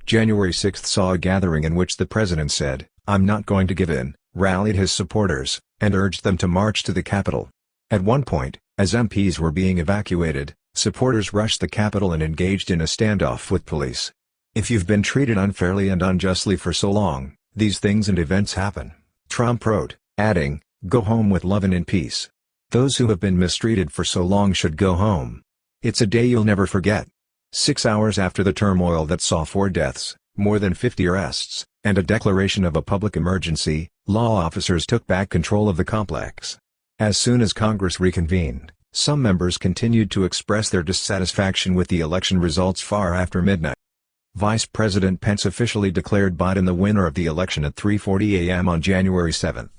January 6 saw a gathering in which the president said, "I'm not going to give in," rallied his supporters, and urged them to march to the Capitol. At one point, as MPs were being evacuated, supporters rushed the Capitol and engaged in a standoff with police. "If you've been treated unfairly and unjustly for so long, These things and events happen, Trump wrote, adding, "Go home with love and in peace. Those who have been mistreated for so long should go home. It's a day you'll never forget." 6 hours after the turmoil that saw 4 deaths, more than 50 arrests, and a declaration of a public emergency, law officers took back control of the complex. As soon as Congress reconvened, some members continued to express their dissatisfaction with the election results far after midnight. Vice President Pence officially declared Biden the winner of the election at 3:40 a.m. on January 7.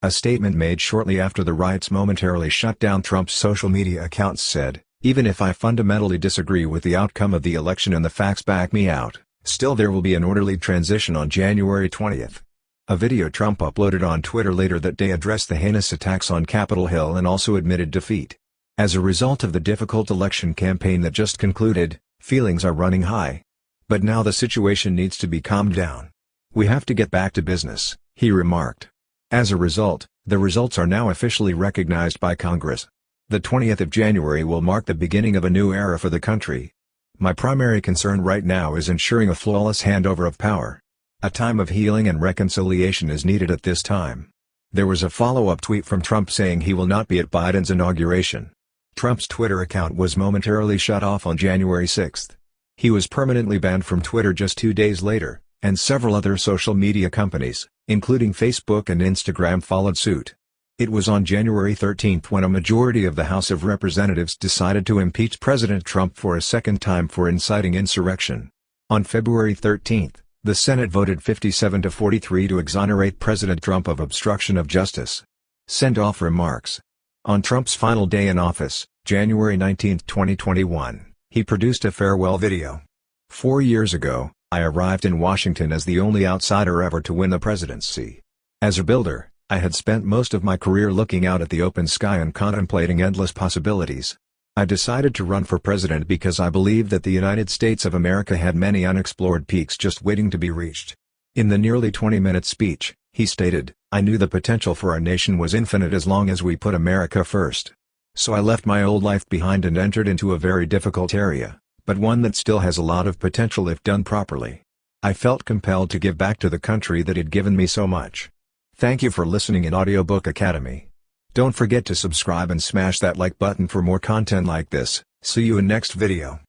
A statement made shortly after the riots momentarily shut down Trump's social media accounts said, "Even if I fundamentally disagree with the outcome of the election and the facts back me out, still there will be an orderly transition on January 20th. A video Trump uploaded on Twitter later that day addressed the heinous attacks on Capitol Hill and also admitted defeat. "As a result of the difficult election campaign that just concluded, feelings are running high. But now the situation needs to be calmed down. We have to get back to business," he remarked. As a result, the results are now officially recognized by Congress. The 20th of January will mark the beginning of a new era for the country. "My primary concern right now is ensuring a flawless handover of power. A time of healing and reconciliation is needed at this time." There was a follow-up tweet from Trump saying he will not be at Biden's inauguration. Trump's Twitter account was momentarily shut off on January 6. He was permanently banned from Twitter just 2 days later, and several other social media companies, including Facebook and Instagram, followed suit. It was on January 13 when a majority of the House of Representatives decided to impeach President Trump for a second time for inciting insurrection. On February 13, the Senate voted 57-43 to exonerate President Trump of obstruction of justice. Send-off remarks. On Trump's final day in office, January 19, 2021, he produced a farewell video. 4 years ago, I arrived in Washington as the only outsider ever to win the presidency. As a builder, I had spent most of my career looking out at the open sky and contemplating endless possibilities. I decided to run for president because I believed that the United States of America had many unexplored peaks just waiting to be reached. In the nearly 20-minute speech, he stated, "I knew the potential for our nation was infinite as long as we put America first. So I left my old life behind and entered into a very difficult area, but one that still has a lot of potential if done properly. I felt compelled to give back to the country that had given me so much." Thank you for listening in Audiobook Academy. Don't forget to subscribe and smash that like button for more content like this. See you in next video.